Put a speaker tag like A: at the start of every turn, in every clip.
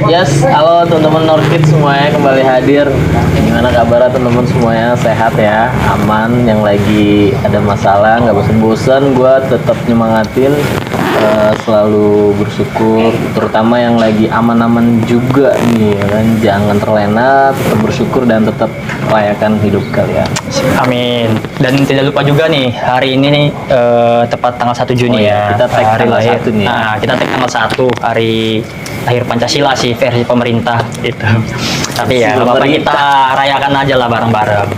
A: Yes, halo teman-teman Norkid semuanya kembali hadir. Gimana kabarnya teman-teman semuanya? Sehat ya, aman. Yang lagi ada masalah nggak bosan-bosan, gue tetap nyemangatin, selalu bersyukur. Terutama yang lagi aman-aman juga nih, ya kan? Jangan terlena, tetap bersyukur dan tetap rayakan hidup kalian.
B: Amin. Dan tidak lupa juga nih, hari ini nih tepat tanggal 1 Juni ya.
A: Kita tag
B: hari
A: tanggal
B: lahir.
A: 1 nih.
B: Nah, kita tag tanggal 1 hari lahir Pancasila sih versi pemerintah itu. Tapi ya, apa kita rayakan aja lah bareng-bareng.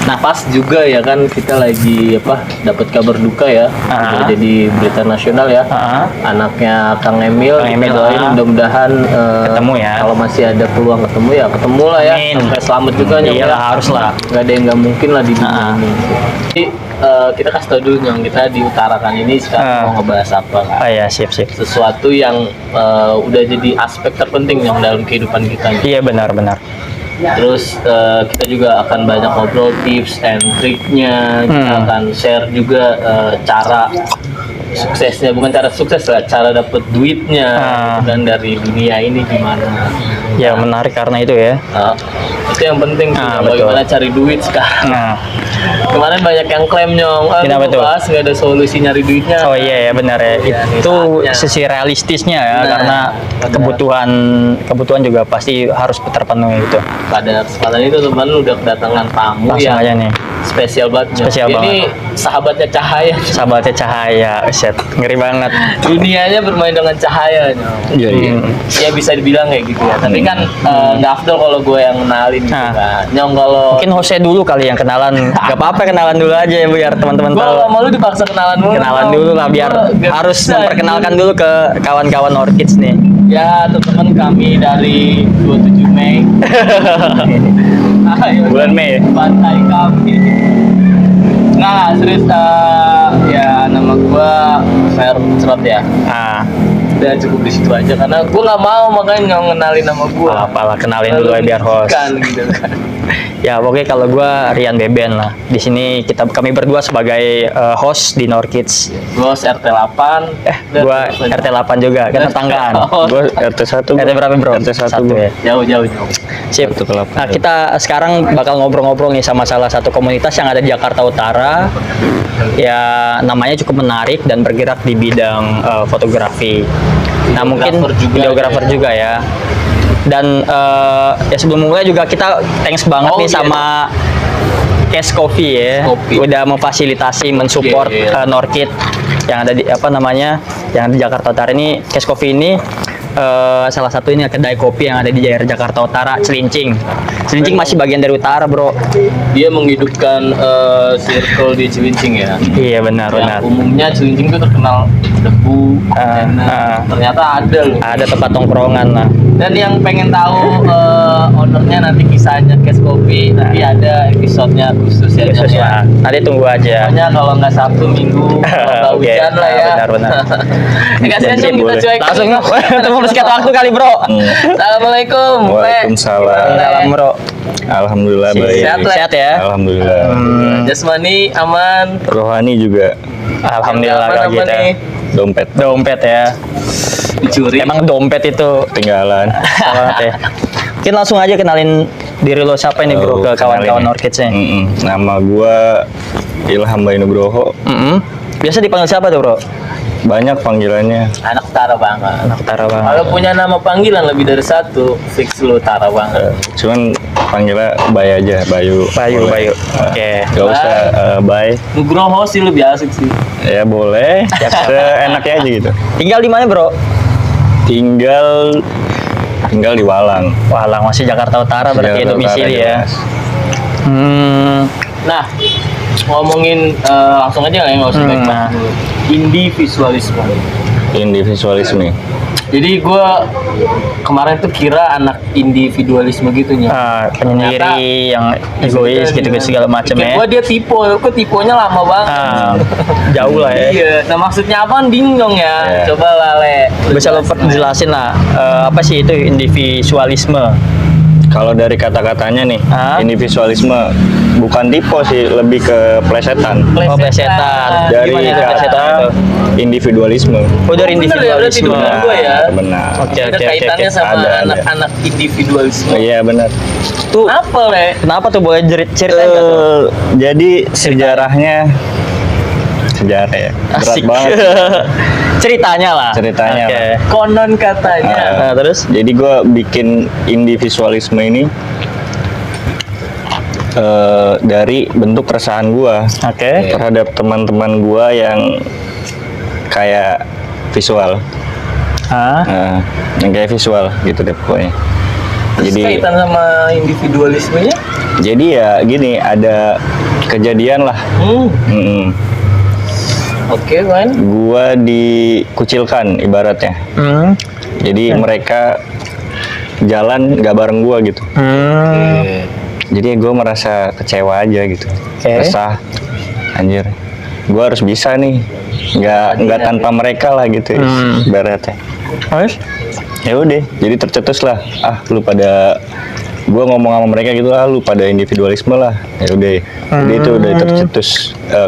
A: Nah pas juga ya kan kita lagi dapat kabar duka ya, udah jadi berita nasional ya. Anaknya Kang Emil, kita doain mudah-mudahan
B: ketemu ya.
A: Kalau masih ada peluang ketemu ya ketemu lah ya.
B: Amin.
A: Sampai selamat juga Nyong.
B: Iyalah, harus lah.
A: Nggak ada yang nggak mungkin lah di dunia ini. Jadi kita kasih tau dulu Nyong, kita di Utara kan ini sekarang mau ngebahas apa kan?
B: Oh ya, sip.
A: Sesuatu yang udah jadi aspek terpenting Nyong dalam kehidupan kita.
B: Iya, benar.
A: Terus kita juga akan banyak ngobrol tips and triknya, kita akan share juga cara suksesnya, bukan cara sukses lah, cara dapet duitnya dan dari dunia ini gimana.
B: Ya, menarik karena itu ya.
A: Itu yang penting sih, bagaimana cari duit sekarang. Kemarin banyak yang klaim Nyong,
B: kenapa tuh?
A: Nggak ada solusi nyari duitnya.
B: Oh iya ya, benar ya. Itu sisi realistisnya ya, karena kebutuhan juga pasti harus terpenuhi itu.
A: Pada kesempatan itu teman udah kedatangan tamu
B: Langsung
A: yang
B: aja nih.
A: spesial banget.
B: Spesial
A: Ini sahabatnya Cahaya.
B: Sahabatnya Cahaya, set, ngeri banget.
A: Dunianya bermain dengan cahaya Nyong.
C: Iya.
A: Ya bisa dibilang kayak gitu ya. Tapi kan nggak afdol kalau gue yang kenalin gitu kan. Nyong kalau
B: Mungkin Jose dulu kali yang kenalan. Gak apa-apa, kenalan dulu aja ya biar teman-teman
A: gue
B: tahu.
A: kalau malu dipaksa kenalan dulu.
B: Kenalan dulu lah biar harus memperkenalkan dulu ke kawan-kawan Norkids nih.
A: Ya teman-teman kami dari 27 Mei. Ayo,
B: Bulan Mei.
A: Pantai kami. Nah serius, ya nama gue Fer Cerot ya. Udah cukup di situ aja karena gue nggak mau makanya ngenalin nama gue.
B: Apalah, kenalin dulu ya biar host.
A: Gitu kan.
B: Ya pokoknya kalau gue Rian Beben lah. Di sini kami berdua sebagai host di Norkids.
A: Gue RT 8.
B: Gue RT 8 juga, kan tetanggaan.
C: Gue RT 1.
B: RT berapa bro?
C: RT 1
B: ya.
A: Jauh.
B: Sip. Nah kita sekarang bakal ngobrol-ngobrol nih sama salah satu komunitas yang ada di Jakarta Utara. Ya namanya cukup menarik dan bergerak di bidang fotografi. Nah mungkin videografer juga ya. Dan ya sebelum mulai juga kita thanks banget nih sama Cash Coffee ya. Udah memfasilitasi mensupport Norkid yang ada di yang di Jakarta Utara ini. Cash Coffee ini salah satu ini kedai kopi yang ada di daerah Jakarta Utara, Cilincing masih bagian dari utara bro.
A: Dia menghidupkan circle di Cilincing ya.
B: Iya benar.
A: Umumnya Cilincing itu terkenal debu, ternyata ada loh.
B: Ada tempat tongkrongan lah.
A: Dan yang pengen tahu ownernya nanti kisahnya Cash Coffee nanti ada episodenya khusus ya.
B: Nanti tunggu aja.
A: Pokoknya kalau nggak Sabtu Minggu, kalau nggak hujan lah ya.
B: Benar.
A: Kasihan kita cuek.
B: Langsung mempersingkat waktu kali bro.
A: Assalamualaikum.
C: Waalaikumsalam.
B: Salam bro.
C: Alhamdulillah baik.
B: Sehat ya.
C: Alhamdulillah.
A: Jasmani aman.
C: Rohani juga.
B: Alhamdulillah kalau gitu. Dompet ya.
A: Dicuri.
B: Emang dompet itu
C: Tinggalan.
B: banget ya. Mungkin langsung aja kenalin diri lo siapa ini bro ke kawan-kawan Norkids-nya.
C: Nama gua Ilham Nugroho.
B: Biasa dipanggil siapa tuh bro?
C: Banyak panggilannya.
A: Anak Utara banget. Kalau punya nama panggilan lebih dari satu, fix lu Utara banget.
C: Cuman panggilnya Bay aja, Bayu.
B: Oke.
C: Gak usah Bay.
A: Nugroho sih lebih asik sih.
C: Ya boleh. Seenaknya aja gitu.
B: Tinggal di mana bro?
C: Tinggal di Walang.
B: Walang, masih Jakarta Utara berarti domisili ya.
A: Nah, ngomongin langsung aja lah ya, nggak usah banyak dulu. Individualisme. Jadi gue kemarin tuh kira anak individualisme gitu nya.
B: Penyendiri yang egois gitu segala macam ya.
A: Gue dia kok tipenya lama banget.
B: Jauh lah ya.
A: Iya. Nah maksudnya apa bingung ya. Coba lah Le.
B: Bisa lo jelasin lah apa sih itu individualisme?
C: Kalau dari kata-katanya nih,
B: Ah?
C: individualisme bukan tipe sih, lebih ke plesetan.
B: Oh, plesetan.
C: Dari
B: Gimana itu plesetan
C: kata
B: itu?
C: individualisme.
B: Oh, dari
A: Oh, bener ya, berarti
B: individualisme.
A: bener gua ya.
C: Benar.
B: Oke,
A: Ada
B: oke,
A: kaitannya
B: oke.
A: sama
C: Ada.
A: anak-anak individualisme.
C: Iya benar.
B: Tuh,
A: Apa le?
B: kenapa tuh boleh ceritain nggak tuh?
C: Jadi sejarah ya, berat
B: Asik.
C: banget.
B: Ceritanya lah.
C: Ceritanya
B: Oke.
C: lah.
A: Konon katanya.
B: Nah, terus?
C: Jadi gue bikin individualisme ini dari bentuk keresahan gue
B: Oke.
C: terhadap teman-teman gue yang kayak visual,
B: Ah.
C: yang kayak visual gitu deh pokoknya.
A: Terus
C: Jadi
A: kaitan sama individualismenya?
C: ya gini, ada kejadian lah. Mm-mm.
A: Oke, man.
C: Gua dikucilkan ibaratnya.
B: Hmm.
C: Jadi mereka jalan nggak bareng gua gitu.
B: Hmm.
C: Jadi gue merasa kecewa aja gitu.
B: Oke.
C: Resah. Anjir. Gua harus bisa nih. Nggak tanpa mereka lah gitu. Ibaratnya.
B: Terus?
C: Ya udah, jadi tercetus lah. Ah, lu pada gua ngomong sama mereka gitu, ah lu pada individualisme lah. Ya udah. Jadi itu udah tercetus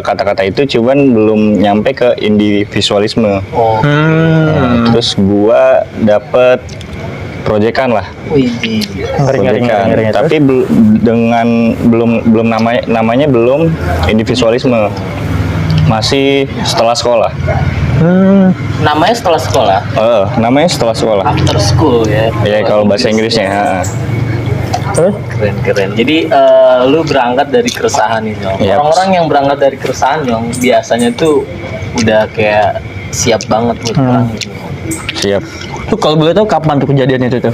C: kata-kata itu, cuman belum nyampe ke individualisme.
A: Oh,
C: Nah, terus gua dapet proyekan lah.
A: wih.
C: Proyekan.
B: Ngeri.
C: Tapi dengan belum namanya belum individualisme. Masih setelah sekolah.
A: Namanya setelah sekolah,
C: Namanya setelah sekolah.
A: after school ya.
C: Ya kalau bahasa Inggrisnya.
B: Terus?
A: Keren. Jadi lu berangkat dari keresahan ini, Nyong.
C: Yap.
A: Orang-orang yang berangkat dari keresahan, Nyong, biasanya tuh udah kayak siap banget buat perang gitu.
C: Siap.
B: Tuh kalau boleh tahu kapan tuh kejadian itu tuh?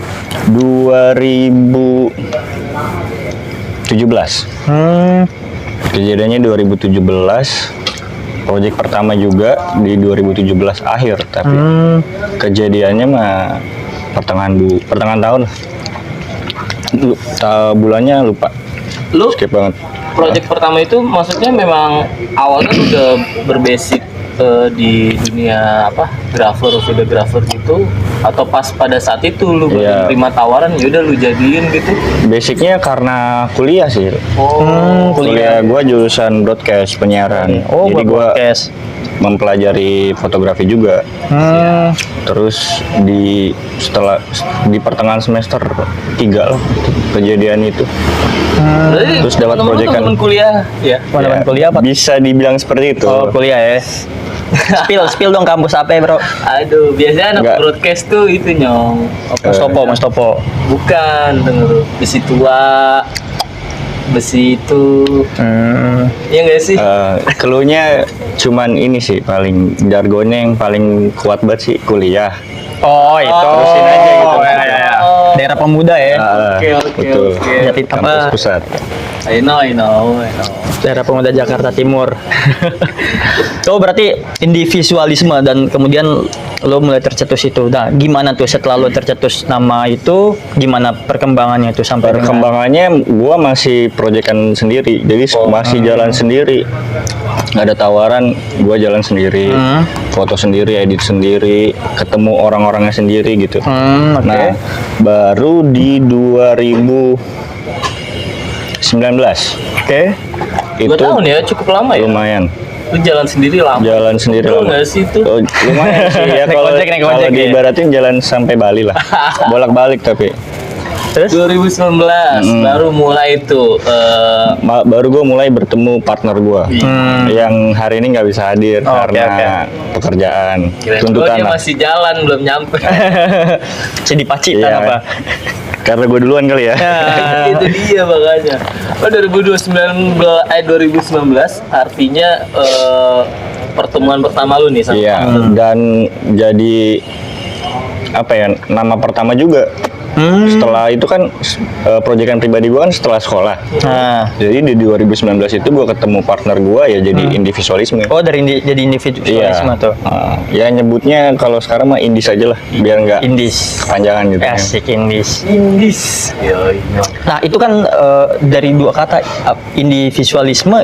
C: 2017. Kejadiannya 2017. Proyek pertama juga di 2017 akhir, tapi kejadiannya mah pertengahan tahun. Bulannya lupa.
A: Lu
C: Skip banget.
A: project pertama itu maksudnya memang awalnya lu udah berbasic di dunia apa videographer gitu, atau pas pada saat itu lu baru
C: Iya.
A: terima tawaran ya udah lu jadiin gitu?
C: Basicnya karena kuliah sih.
A: Oh,
C: Kuliah gua jurusan broadcast penyiaran.
B: Oh,
C: Jadi
B: buat
C: gua
B: podcast.
C: mempelajari fotografi juga. Terus di pertengahan semester 3 lah kejadian itu.
A: berarti
C: Terus dapat
A: temen-temen
C: proyekan.
A: temen kuliah ya.
B: Mana kuliah apa?
C: Bisa dibilang seperti itu.
B: Oh, kuliah ya. Spill dong kampus apa ya, Bro?
A: Aduh, biasanya anak
C: Enggak.
A: broadcast tuh itu, Nyong.
B: Mas Topo.
A: Bukan, denger besi tua, besi itu, ya nggak sih?
C: Keluhnya cuman ini sih, paling jargonnya yang paling kuat banget sih, kuliah.
B: Oh, itu.
C: Terusin aja gitu.
B: Ya. Daerah pemuda ya.
A: Oke.
B: Jati
C: Kampus
B: apa?
C: pusat.
A: I know.
B: Daerah pemuda Jakarta Timur. Oh, berarti individualisme dan kemudian lo mulai tercetus itu. Nah, gimana tuh setelah lo tercetus nama itu, gimana perkembangannya itu sampai dengan-
C: Perkembangannya gua masih proyekan sendiri, jadi masih jalan sendiri. Nggak ada tawaran, gua jalan sendiri, foto sendiri, edit sendiri, ketemu orang-orangnya sendiri gitu.
B: oke.
C: Nah, baru di 2019
B: Oke.
C: itu
A: 2 tahun ya, cukup lama ya.
C: lumayan.
A: Lu jalan sendiri lama.
C: Jalan sendiri
A: Lu
C: lama.
A: nggak sih itu?
C: Oh, lumayan sih ya,
B: Naik
C: kalau
B: ojek ya.
C: diibaratin jalan sampai Bali lah. Bolak-balik tapi.
B: Terus?
A: 2019 baru mulai tuh
C: Baru gue mulai bertemu partner gue yang hari ini nggak bisa hadir karena pekerjaan,
A: kira
C: tuntutan
A: dia
C: lah.
A: masih jalan belum nyampe.
B: Jadi Pacitan
C: Iya.
B: apa?
C: Karena gue duluan kali ya.
A: Itu dia makanya. Oh 2019 artinya pertemuan pertama lu nih sama
C: Iya. Dan jadi apa ya, nama pertama juga. Setelah itu kan proyekan pribadi gue kan setelah sekolah.
B: Nah.
C: Jadi di 2019 itu gue ketemu partner gue ya jadi individualisme.
B: Oh, jadi individualisme tuh.
C: Ya nyebutnya kalau sekarang mah indis aja lah, biar nggak
B: Indis.
C: kepanjangan gitu.
B: Asik Indis.
A: Yoi.
B: Nah, itu kan dari dua kata individualisme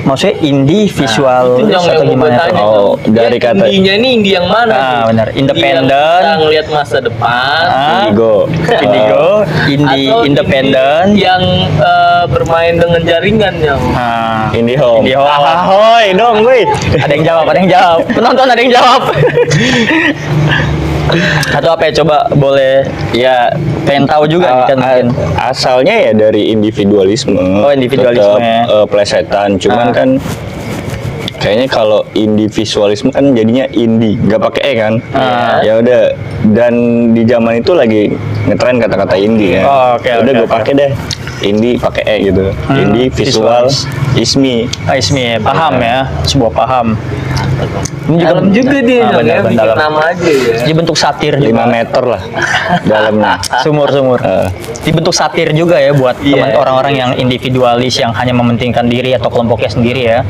B: maksudnya indie visual
A: Itu yang
B: atau
A: mau gue
B: gimana
A: tanya.
B: tuh?
C: Oh, dari
A: Dia
C: kata-
A: indinya ini indie yang mana?
B: Ah,
A: tuh?
B: benar.
A: Indie
B: Independen.
A: yang bisa ngelihat masa depan.
C: Indigo.
B: Indigo, indie
A: Atau
B: independen.
A: indie yang bermain dengan jaringan yang
B: Nah,
C: IndiHome.
B: IndiHome.
C: Ahoy dong, woi.
B: ada yang jawab, ada yang jawab. Penonton ada yang jawab. Atau apa ya, coba boleh
C: Ya,
B: pengen tahu juga nih kan mungkin.
C: asalnya ya dari individualisme.
B: Oh, individualisme.
C: Tetap, plesetan, cuman kan kayaknya kalau individualisme kan jadinya indie, nggak pakai e kan. Ya udah, dan di zaman itu lagi ngetren kata-kata indie kan.
B: Oh, oke,
C: Udah
B: oke,
C: gue
B: oke.
C: pakai deh indie pakai e gitu. Indie visual ismi.
B: Ismi, paham ya, sebuah paham. Ini
A: dalam juga dia,
B: benar,
A: bikin
B: dalam.
A: nama aja ya.
B: Dia bentuk satir
C: 5
B: juga.
C: meter lah dalamnya.
B: Sumur. Dibentuk satir juga ya buat
A: Iya,
B: orang-orang yang individualis yang hanya mementingkan diri atau kelompoknya sendiri ya.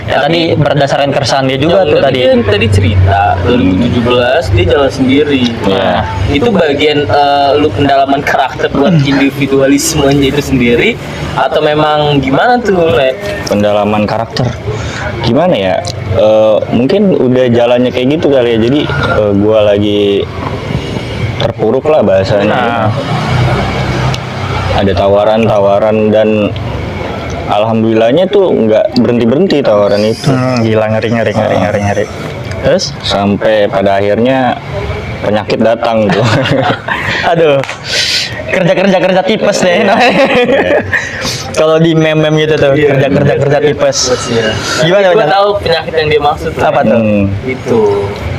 B: Ya tadi berdasarkan keresahan dia juga tuh tadi.
A: Dia tadi cerita 2017 dia jalan sendiri.
C: Iya.
A: Itu bagian lu pendalaman karakter buat individualismenya itu sendiri atau memang gimana tuh, Le?
C: Pendalaman karakter gimana ya, mungkin udah jalannya kayak gitu kali ya, jadi gua lagi terpuruk lah bahasanya. Ada tawaran dan alhamdulillahnya tuh nggak berhenti tawaran itu,
B: Gila, ngeri. Terus?
C: sampai pada akhirnya penyakit datang tuh.
B: Aduh. Kerja tipes deh. Kalau di meme gitu tuh, kerja tipes. Gimana,
A: Gue
B: Bang?
A: tahu penyakit yang dia maksud.
B: Apa tuh?
A: Itu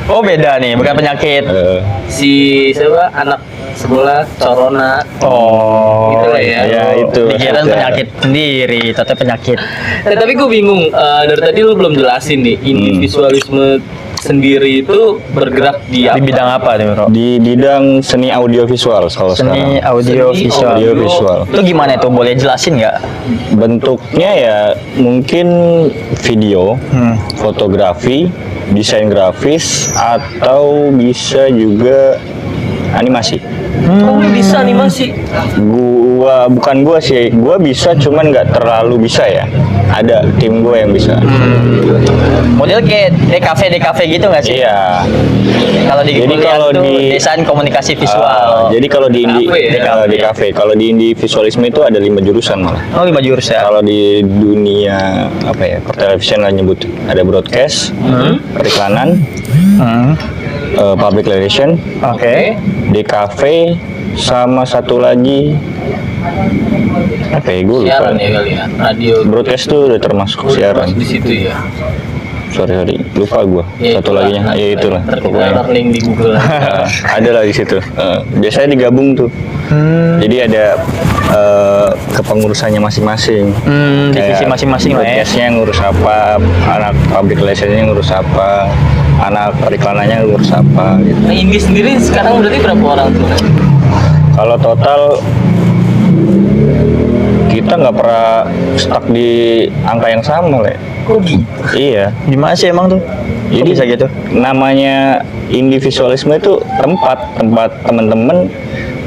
B: Oh, beda nih, bukan penyakit.
A: si siapa anak sebelah corona.
B: Oh.
A: Gitu lah ya.
C: Ya itu.
B: Pikiran
C: saja.
B: penyakit sendiri, tetap penyakit.
A: Tapi gue bingung, dari tadi lu belum jelasin nih individualisme sendiri itu bergerak di apa?
B: Di bidang apa nih, Bro?
C: Di bidang seni audio visual kalau
B: Seni
C: sekarang.
B: audio
A: Seni
B: visual.
C: Audio visual.
B: Itu gimana tuh? Boleh jelasin nggak?
C: Bentuknya ya mungkin video, fotografi, desain grafis, atau bisa juga animasi.
A: Oh, lu bisa animasi.
C: Bukan gua sih, gua bisa cuman nggak terlalu bisa ya. Ada tim gua yang bisa.
B: Model kayak DKV gitu nggak sih?
C: Iya.
B: Kalau di
C: Jadi
B: kuliah
C: kalau
B: tuh
C: di-
B: desain komunikasi visual.
C: Jadi kalau di
A: DKV
C: di kafe, kalau di visualisme itu ada 5 jurusan malah.
B: Oh, 5 jurusan.
C: Kalau di dunia apa ya, pertelevisian lah nyebut, ada broadcast, periklanan, public relation,
B: Oke.
C: DKV, sama satu lagi apa ya, gue lupa.
A: Siaran ya kali ya, radio.
C: Broadcast tuh udah termasuk siaran.
A: Di situ ya.
C: Sorry, lupa gue.
A: Ya,
C: Satu
A: itulah.
C: lagi nya, ya itulah.
A: Ntar kita
C: Pokoknya.
A: taruh link di Google.
C: Ada lah di situ. Biasanya digabung tuh. Jadi ada kepengurusannya masing-masing.
B: Divisi
C: Kayak
B: masing-masing lah ya.
C: broadcastnya ngurus apa, anak public relationnya ngurus apa, anak periklanannya ngurus apa gitu.
A: Nah, Indi sendiri sekarang berarti berapa orang tuh?
C: Kalau total kita nggak pernah stuck di angka yang sama, Le.
A: Kok gitu?
C: Iya.
B: Gimana sih emang tuh? Kok
C: Jadi
B: bisa gitu?
C: namanya individualisme itu tempat teman-teman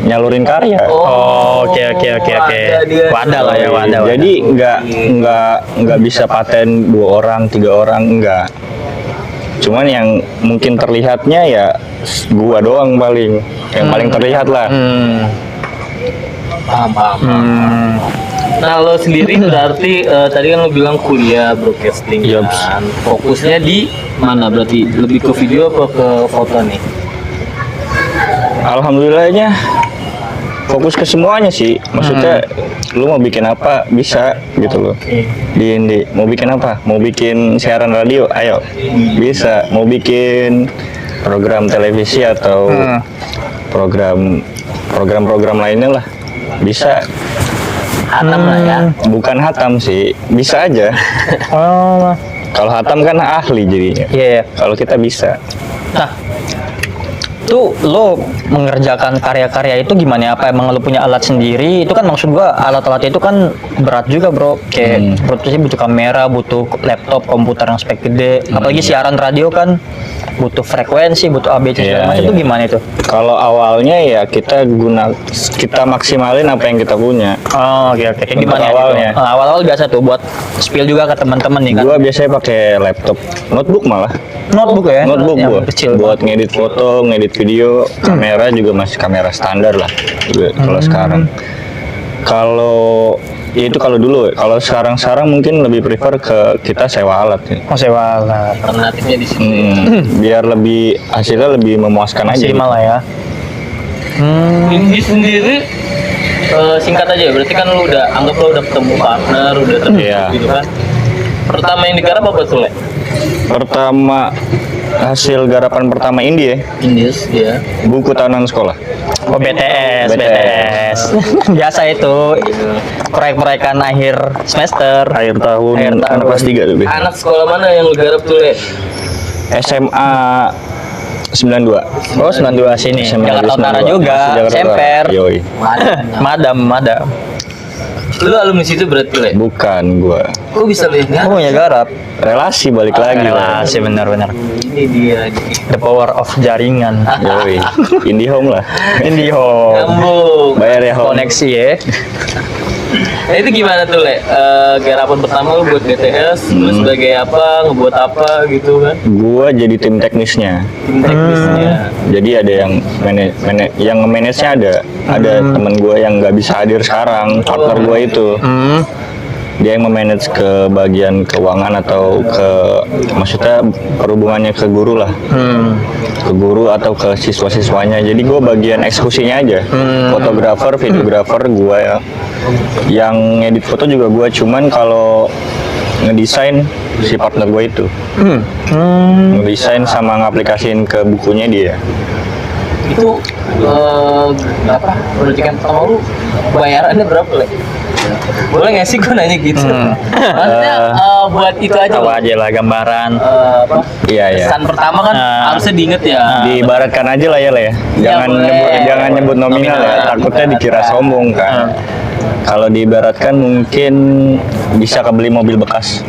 C: nyalurin karya.
B: Oh, oke.
A: ada dia.
B: Wadah lah ya, wadah.
C: Jadi nggak bisa paten 2 orang, 3 orang, enggak. Cuman yang mungkin terlihatnya ya gua doang paling, yang paling terlihat lah.
A: Paham. Nah, lo sendiri berarti tadi kan lo bilang kuliah broadcasting
C: Yups.
A: kan. Fokusnya di mana berarti? Lebih ke video apa ke foto nih?
C: Alhamdulillahnya fokus ke semuanya sih. Maksudnya lu mau bikin apa bisa gitu loh. Di Indi mau bikin apa? Mau bikin siaran radio, ayo bisa. Mau bikin program televisi atau program lainnya lah, bisa.
A: Hatam lah ya.
C: Bukan hatam sih, bisa aja.
B: Oh,
C: Kalau hatam kan ahli jadinya.
B: iya.
C: Kalau kita bisa.
B: Nah, tuh lo mengerjakan karya-karya itu gimana? Apa emang lo punya alat sendiri? Itu kan maksud gua alat-alat itu kan berat juga, Bro. Kayak produksi butuh kamera, butuh laptop, komputer yang spek gede. Apalagi siaran radio kan butuh frekuensi, butuh ABC segala
C: Iya,
B: macam
C: iya.
B: itu gimana itu?
C: Kalau awalnya ya kita maksimalin apa yang kita punya.
B: Oh, oke oke. Kayak
C: Untuk
B: gimana
C: awalnya.
B: gitu? Awal-awal biasa tuh buat spill juga ke teman-teman nih kan.
C: Gua biasanya pakai laptop, notebook malah.
B: Notebook ya?
C: Notebook
B: yang
C: gua.
B: kecil.
C: Buat ngedit foto, ngedit video, kamera juga masih kamera standar lah. Kalau sekarang. Kalau ya itu kalau dulu, kalau sekarang mungkin lebih prefer ke kita sewa alat ya.
B: Oh, sewa lah.
A: Alternatifnya di situ.
C: Biar lebih hasilnya lebih memuaskan aja.
B: Maksimal lah ya.
A: Ini sendiri singkat aja, berarti kan lu udah anggap lu udah ketemu partner, udah ketemu
C: Iya.
A: gitu kan. Pertama yang digarap apa tuh, Le?
C: Pertama hasil garapan pertama Indie ya,
A: Indies, ya.
C: buku tahunan sekolah.
B: Oh, BTS. Biasa itu proyek-proyekan akhir semester.
C: Akhir tahun,
B: Akhir tahun.
C: anak kelas 3 tuh. Be.
A: Anak sekolah mana yang lu garap tuh, Le?
C: SMA 92.
B: Oh, 92 sini.
C: SMA
B: Jakarta Utara
C: 92.
B: juga.
C: Masih Jakarta Utara.
B: Semper.
C: Yoi.
B: Madam.
A: Lu alumni situ berarti, Le?
C: Bukan gua.
A: Kok bisa lu yang garap?
B: Oh, ya garap.
C: Relasi balik lagi lah.
B: Relasi benar-benar.
A: Ini dia nih.
B: The power of jaringan.
C: Yoi. IndiHome lah.
B: Indihome.
A: Nyambung.
C: Bayar ya home.
B: Koneksi ya.
A: Nah itu gimana tuh, Le? Garapan pertama lu buat BTS, lu sebagai apa, ngebuat apa gitu kan?
C: Gua jadi tim teknisnya.
A: Tim teknisnya.
C: Jadi ada yang yang nge-manage-nya ada temen gue yang nggak bisa hadir sekarang, partner gue itu. Dia yang memanage ke bagian keuangan atau maksudnya perhubungannya ke guru lah, ke guru atau ke siswa-siswanya. Jadi gue bagian eksekusinya aja, fotografer, videografer gue ya. Yang ngedit foto juga gue, cuman kalau ngedesain si partner gue itu, ngedesain sama ngaplikasiin ke bukunya dia.
A: Itu berapa? Proyekan pertama lu bayarannya berapa, Le? Boleh nggak sih gue nanya gitu? Maksudnya buat itu aja
B: Tahu
A: loh.
B: aja lah gambaran.
A: Apa?
C: Iya iya.
A: Kesan pertama kan harusnya diinget ya.
C: Diibaratkan aja lah ya lah ya. Jangan
A: boleh.
C: jangan nyebut nominal ya. Takutnya dikira sombong kan. Kalau diibaratkan mungkin bisa kebeli mobil bekas.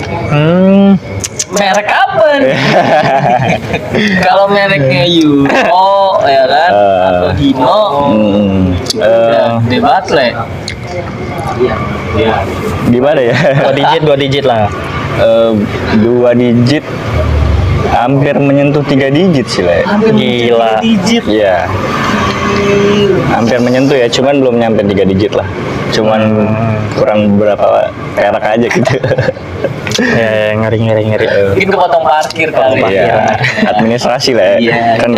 A: Merek apa nih? Kalau mereknya Euro, ya kan? Atau Hino, udah debat, Le. Iya.
C: Gimana ya?
B: 2 digit lah.
C: 2 digit hampir menyentuh 3 digit sih lah.
B: Gila.
A: Digit.
C: Iya. Hampir menyentuh ya, cuman belum nyampe 3 digit lah. Cuman kurang berapa perak aja gitu.
B: Ya, ngeri.
A: Mungkin kepotong parkir kali.
C: Iya, administrasi lah ya.
A: Iya.
C: Kan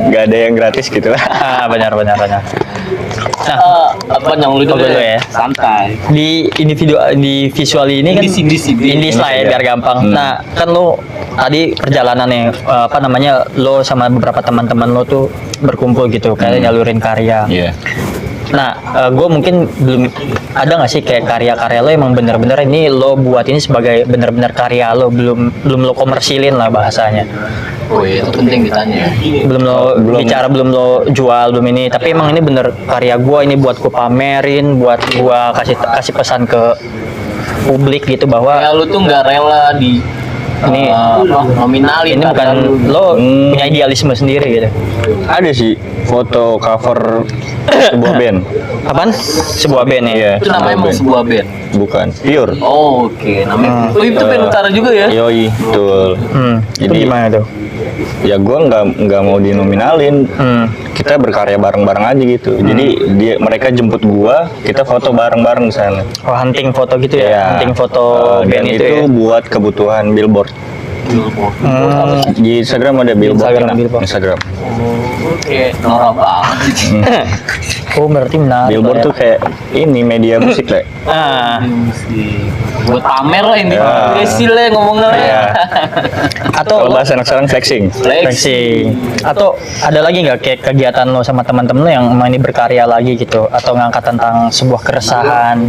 C: nggak ada yang gratis gitu lah.
B: Benar.
A: Apa yang lu
B: dulu ya?
A: Santai.
B: Di visual ini kan Indis lah ya biar gampang. Nah, kan lo tadi perjalanannya apa namanya, lo sama beberapa teman-teman lo tuh berkumpul gitu kayak nyalurin karya.
C: Iya.
B: Nah, gue mungkin belum ada nggak sih kayak karya-karya lo emang bener-bener ini lo buat ini sebagai bener-bener karya lo, belum lo komersilin lah bahasanya,
A: Oh iya, itu penting ditanya.
B: belum lo bicara, belum lo jual, belum ini, tapi emang ini bener karya gue, ini buat gue pamerin, buat gue kasih pesan ke publik gitu bahwa
A: Ya lu tuh nggak rela di
B: Ini-
A: nominalin.
B: ini bukan lo punya idealisme sendiri gitu.
C: Ada sih foto cover sebuah band.
B: Apaan? Sebuah band ya?
C: Iya.
A: Itu namanya emang sebuah band.
C: Bukan. Pure.
A: Oh, oke. Namanya. Oh, itu band utara juga ya?
C: Yoi, betul.
B: Itu
C: Jadi-
B: gimana tuh?
C: Ya gue nggak mau dinominalin. Kita berkarya bareng-bareng aja gitu. Jadi mereka jemput gua, kita foto bareng-bareng di sana.
B: Oh, hunting foto gitu ya?
C: Iya.
B: Hunting foto
C: Dan
B: band itu
C: itu
B: ya?
C: buat kebutuhan billboard. Di Instagram ada billboard.
B: Instagram,
C: enak.
B: billboard.
C: Instagram.
A: Oke, norak banget.
B: Oh, berarti menarik.
C: Billboard
B: lah
C: tuh kayak ini media musik lah.
B: Ah,
A: Buat pamer lah ini.
C: Ya.
A: Desil lah ngomongnya.
C: Iya.
B: atau
C: Kalau bahasa anak sekarang flexing.
B: flexing. Atau ada lagi nggak kayak kegiatan lo sama teman-teman lo yang emang ini berkarya lagi gitu, atau ngangkat tentang sebuah keresahan?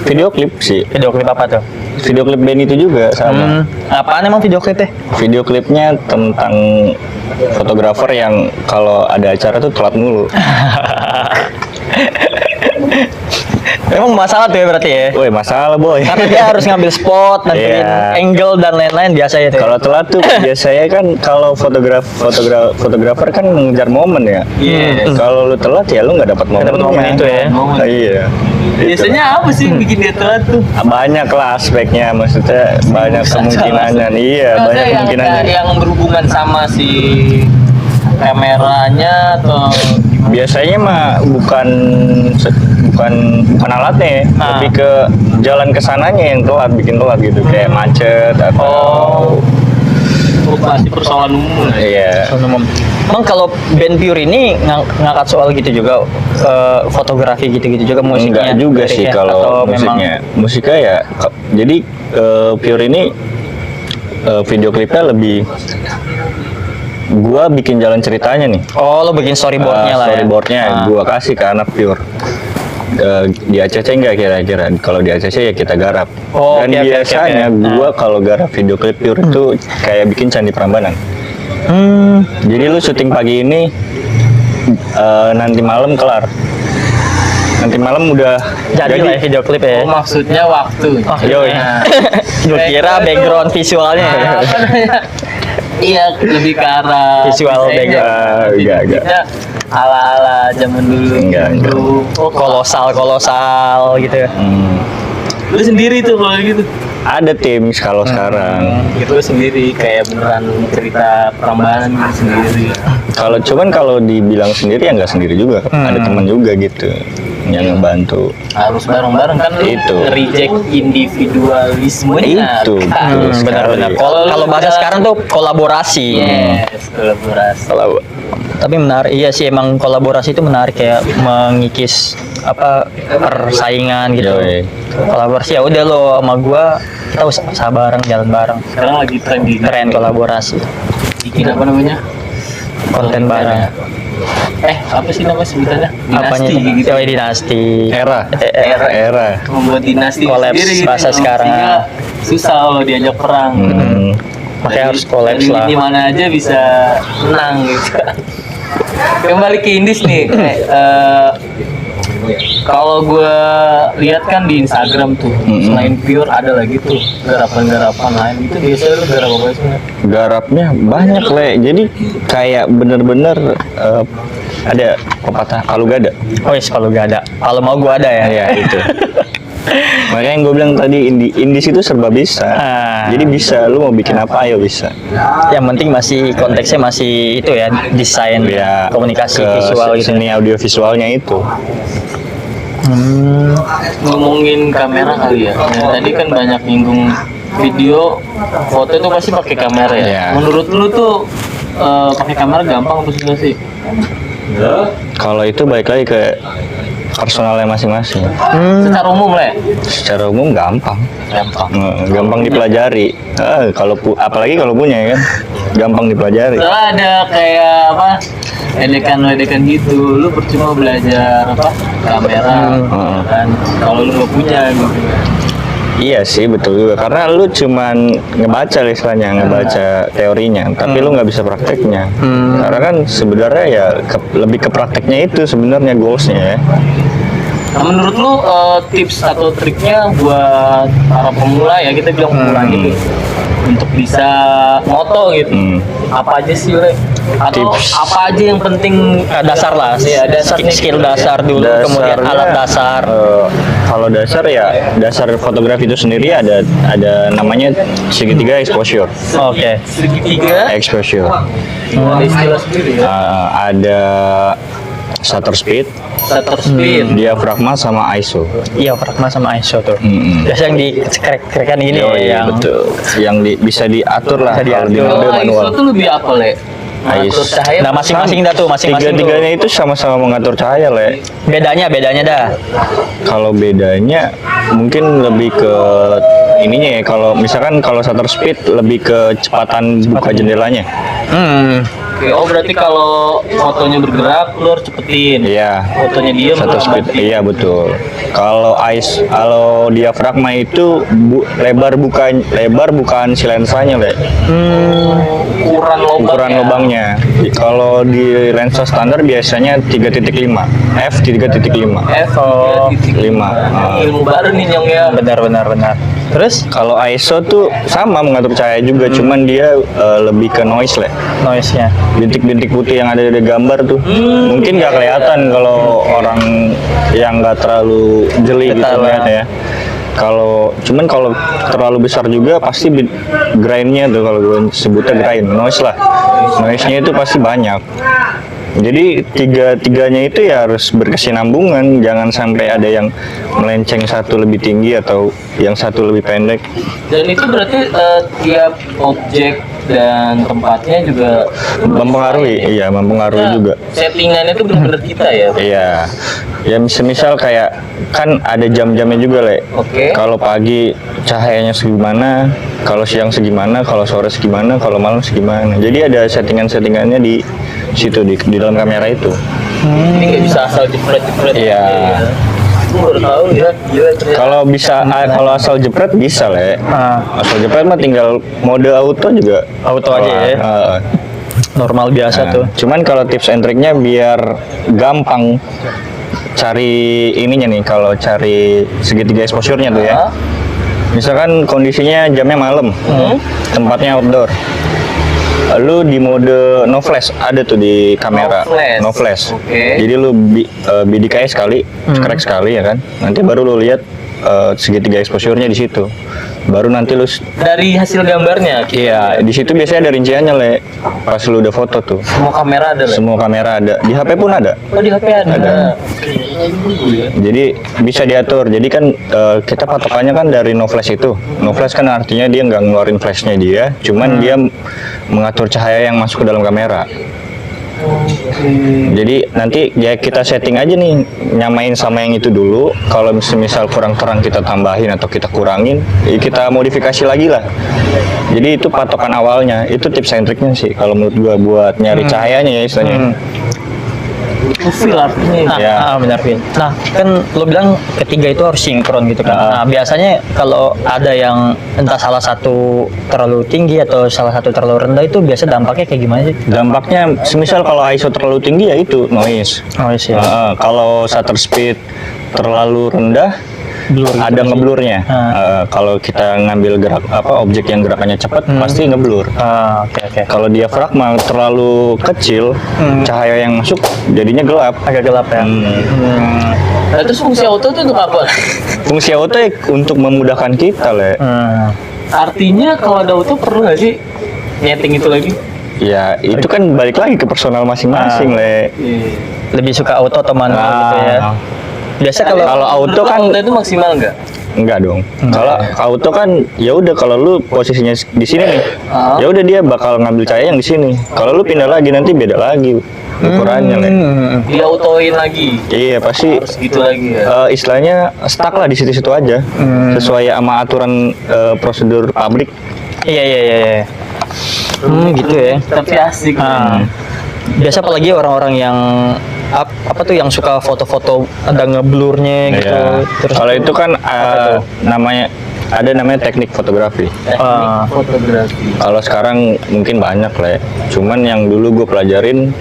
C: Video klip sih.
B: Video klip apa tuh?
C: Video klip band itu juga sama.
B: Apaan emang video klipnya?
C: Video klipnya tentang fotografer yang kalau ada acara tuh telat mulu.
B: Emang masalah tuh ya berarti ya.
C: Woi, masalah boy.
B: Karena dia harus ngambil spot, nentuin
C: Iya.
B: angle dan lain-lain biasa ya tuh.
C: Kalau telat tuh biasanya kan kalau fotografer kan mengejar momen ya.
A: Iya.
C: Kalau lu telat ya lu nggak dapat momen.
B: dapat momen itu ya.
C: Iya.
A: Biasanya apa sih yang bikin dia telat tuh?
C: Banyak lah aspeknya, maksudnya banyak kemungkinannya. Iya, banyak
A: Maksudnya
C: kemungkinannya.
A: yang berhubungan sama si kameranya atau
C: Biasanya mah bukan alatnya,
B: Ah.
C: lebih ke jalan kesananya yang telat, bikin telat gitu, kayak macet atau
A: pasti persoalan umum ya?
C: iya.
B: Emang kalau band Pure ini ngangkat soal gitu juga, fotografi gitu-gitu juga musiknya?
C: Enggak juga sih
B: liriknya?
C: kalau
B: Atau
C: musiknya. Musiknya ya, jadi Pure ini video klipnya lebih gua bikin jalan ceritanya nih.
B: Oh, lo bikin storyboardnya lah ya?
C: Storyboardnya gua kasih ke anak Pure. Di ACC enggak kira-kira? Kalau di ACC ya kita garap.
B: Oh,
C: Dan
B: oke, oke,
C: biasanya
B: oke.
C: gua kalau garap video klip Pure itu kayak bikin Candi Prambanan. Jadi lu syuting pagi ini, nanti malam kelar. Nanti malam udah
B: Jadi lah ya video klip ya?
A: Oh, maksudnya waktu.
C: Yoi.
B: Gue kira background visualnya ya?
A: Apa namanya? Iya, lebih ke arah
B: Visual
A: desainnya.
C: enggak.
A: Kita ala-ala zaman dulu.
C: Enggak.
A: Dulu. Oh,
B: kolosal gitu ya?
A: lu sendiri tuh kalau gitu.
C: Ada tim kalau sekarang.
A: Gitu sendiri kayak beneran cerita Prambanan gitu sendiri.
C: Kalau dibilang sendiri ya nggak sendiri juga. Ada teman juga gitu yang ngebantu.
A: Harus bareng-bareng kan lu
C: Itu.
A: reject individualismenya.
C: Itu,
A: kan?
C: betul sekali.
B: Benar-benar. Kalau bahasa sekarang tuh kolaborasi.
A: Yes, kolaborasi.
C: Kalau
B: Tapi menarik, iya sih emang kolaborasi itu menarik kayak mengikis persaingan gitu.
C: Yoi.
B: Kolaborasi ya udah lo sama gua kita usaha bareng, jalan bareng.
A: Sekarang lagi tren di
B: Tren kolaborasi,
A: bikin apa namanya?
B: konten bareng.
A: Apa sih nama sebutannya?
B: Apanya?
A: Dinasti gitu.
B: Oh, dinasti.
C: era.
A: Era. Membuat dinasti
B: Collapse
A: sendiri
B: bahasa sekarang.
A: Sehingga susah kalau diajak perang.
B: Makanya harus collapse
A: Dari
B: lah.
A: Di mana aja bisa menang gitu. Kembali ke Indis nih. Kalau gue lihat kan di Instagram tuh, selain Pure ada lagi tuh garapan-garapan lain itu biasanya lu garap apa sih?
C: Garapnya banyak le. Jadi kayak bener-bener ada pepatah kalau gak ada.
B: Oh yes, kalau gak ada. Kalau mau gua ada ya.
C: Ya itu. Makanya yang gue bilang tadi Indis itu serba bisa. Jadi bisa, lu mau bikin apa ayo bisa.
B: Yang penting masih konteksnya masih itu ya, desain,
C: Ya
B: komunikasi
C: ke
B: visual gitu.
C: seni audio visualnya itu.
A: Ngomongin kamera kali ya. Tadi kan banyak nyinggung video, foto itu pasti pakai kamera ya.
C: Iya.
A: Menurut lu tuh pakai kamera gampang atau susah sih?
C: Kalau itu balik lagi ke personalnya masing-masing.
A: Secara umum lah ya?
C: Secara umum gampang.
A: Gampang.
C: Gampang dipelajari. Kalau apalagi kalau punya ya kan, gampang dipelajari.
A: Soalnya ada kayak apa? Edekan-edekan gitu, lu percuma belajar apa kamera kan kalau lu nggak punya gitu.
C: Iya sih betul juga karena lu cuman ngebaca istilahnya ngebaca teorinya tapi lu nggak bisa prakteknya karena kan sebenarnya ya lebih ke prakteknya itu sebenarnya goalsnya ya.
A: Nah, menurut lu tips atau triknya buat para pemula ya kita bilang pemula gitu untuk bisa moto gitu apa aja sih Le? Atau
C: Tips.
A: apa aja yang penting
B: Dasar lah,
A: Iya, dasar
B: skill dasar dulu, kemudian
C: Dasarnya,
B: alat dasar.
C: kalau dasar ya dasar fotografi itu sendiri ada namanya segitiga exposure.
B: Oke.
A: segitiga
C: Exposure.
A: ada istilah sendiri ya
C: Ada shutter speed,
A: shutter speed
C: diafragma sama ISO.
B: Iya, fragma sama ISO tuh.
C: Mm-mm.
B: Biasa yang dikerek-kerekan ini
C: Yoi,
B: ya, yang
C: betul. Yang bisa diatur lah.
B: Bisa
C: kalau di
B: diatur.
C: mode
A: ISO
C: manual.
A: tuh lebih apa Le? Mengatur
C: ISO.
A: cahaya
B: Nah, masing-masing dah tuh, masing-masing tuh.
C: Tiga-tiganya itu sama-sama mengatur cahaya, Le.
B: Bedanya dah.
C: Kalau bedanya mungkin lebih ke ininya ya. Kalau misalkan kalau shutter speed lebih ke kecepatan buka jendelanya.
A: Oke, oh berarti kalau fotonya bergerak, lu harus cepetin.
C: Iya.
A: Fotonya diem, lu
C: Satu speed.
A: lambatin.
C: Iya betul. Kalau diafragma itu lebar bukan si lensanya, Le. Ukuran lubangnya. Kalau di lensa standar biasanya 3.5. f3.5.
A: F
C: 5.
A: Ilmu baru nih Nyong ya.
B: Benar. Terus
C: Kalau ISO tuh sama mengatur cahaya juga, cuman dia lebih ke noise, Le.
B: noise-nya.
C: Bintik-bintik putih yang ada di gambar tuh mungkin nggak kelihatan kalau orang yang nggak terlalu jeli gitu
B: Detail,
C: lihat ya. Kalau terlalu besar juga pasti grainnya tuh, kalau gue sebutnya grain, noise lah. Noise-nya itu pasti banyak. Jadi tiganya itu ya harus berkesinambungan, jangan sampai ada yang melenceng satu lebih tinggi atau yang satu lebih pendek.
A: Dan itu berarti tiap objek dan tempatnya juga
C: Mempengaruhi, iya mempengaruhi juga.
A: Settingannya itu benar-benar kita ya.
C: Iya, ya semisal kayak kan ada jam-jamnya juga, Le.
A: Oke.
C: Kalau pagi cahayanya segimana, kalau siang segimana, kalau sore segimana, kalau malam segimana. Jadi ada settingan-settingannya di situ di dalam kamera itu.
A: Ini nggak bisa asal jepret-jepret.
C: Iya.
A: Gue baru tahu ya. Gila ternyata.
C: Kalau asal jepret bisa, Le. Asal jepret mah tinggal mode auto juga.
B: Auto aja ya. Normal biasa
C: Nah,
B: tuh.
C: cuman kalau tips and triknya biar gampang cari ininya nih, kalau cari segitiga exposure-nya tuh ya.
A: Hah?
C: Misalkan kondisinya jamnya malam, tempatnya outdoor. Lu di mode no flash ada tuh di kamera,
A: No flash. Oke.
C: Jadi lu bidik aja sekali, cekrek sekali ya kan. Nanti baru lu lihat segitiga exposure-nya di situ. Baru nanti lu
A: Dari hasil gambarnya.
C: iya, di situ biasanya ada rinciannya, Le. Pas lu udah foto tuh.
A: Semua kamera ada. Le?
C: Semua kamera ada. Di HP pun ada.
A: Oh di HP ada.
C: Ada. Jadi bisa diatur. Jadi kan kita patokannya kan dari no flash itu. No flash kan artinya dia nggak ngeluarin flashnya dia, cuman dia mengatur cahaya yang masuk ke dalam kamera. Jadi nanti ya kita setting aja nih, nyamain sama yang itu dulu. Kalau misal kurang-kurang kita tambahin atau kita kurangin, ya kita modifikasi lagi lah. Jadi itu patokan awalnya. Itu tips and triknya sih kalau menurut gua buat nyari cahayanya ya istilahnya.
A: Itu feel artinya.
B: Nah,
C: Ya.
B: benar Vin. Nah, kan lo bilang ketiga itu harus sinkron gitu kan.
C: Nah.
B: Nah, biasanya kalau ada yang entah salah satu terlalu tinggi atau salah satu terlalu rendah, itu biasa dampaknya kayak gimana sih?
C: Dampaknya semisal kalau ISO terlalu tinggi ya itu noise.
B: Noise ya.
C: Kalau shutter speed terlalu rendah,
B: Blur gitu
C: ada
B: sih.
C: ngeblurnya. Kalau kita ngambil objek yang gerakannya cepat pasti ngeblur.
B: Oke.
C: Kalau diafragma terlalu kecil, cahaya yang masuk jadinya gelap.
B: Agak gelap ya.
A: Nah terus fungsi auto itu untuk apa?
C: Fungsi auto ya untuk memudahkan kita, Le.
A: Artinya kalau ada auto perlu nggak sih nyeting itu lagi?
C: Ya, itu kan balik lagi ke personal masing-masing, Le.
B: Lebih suka auto atau manual gitu ya. Biasa kalau
C: auto kan
A: auto itu maksimal nggak?
C: enggak dong. Kalau auto kan ya udah, kalau lu posisinya di sini nih, ya udah dia bakal ngambil cahaya yang di sini. Kalau lu pindah lagi nanti beda lagi ukurannya, Le.
A: Dia autoin lagi.
C: Iya, pasti
A: Harus gitu lagi ya.
C: istilahnya stuck lah di situ-situ aja. Sesuai sama aturan prosedur pabrik.
B: Iya. Gitu ya.
A: Tapi asik.
B: Biasa apalagi orang-orang yang apa tuh yang suka foto-foto ada ngeblurnya gitu.
C: Iya.
B: Terus
C: Kalau itu kan
B: tuh?
C: namanya teknik fotografi.
A: Teknik fotografi.
C: Kalau sekarang mungkin banyak lah ya. Cuman yang dulu gue pelajarin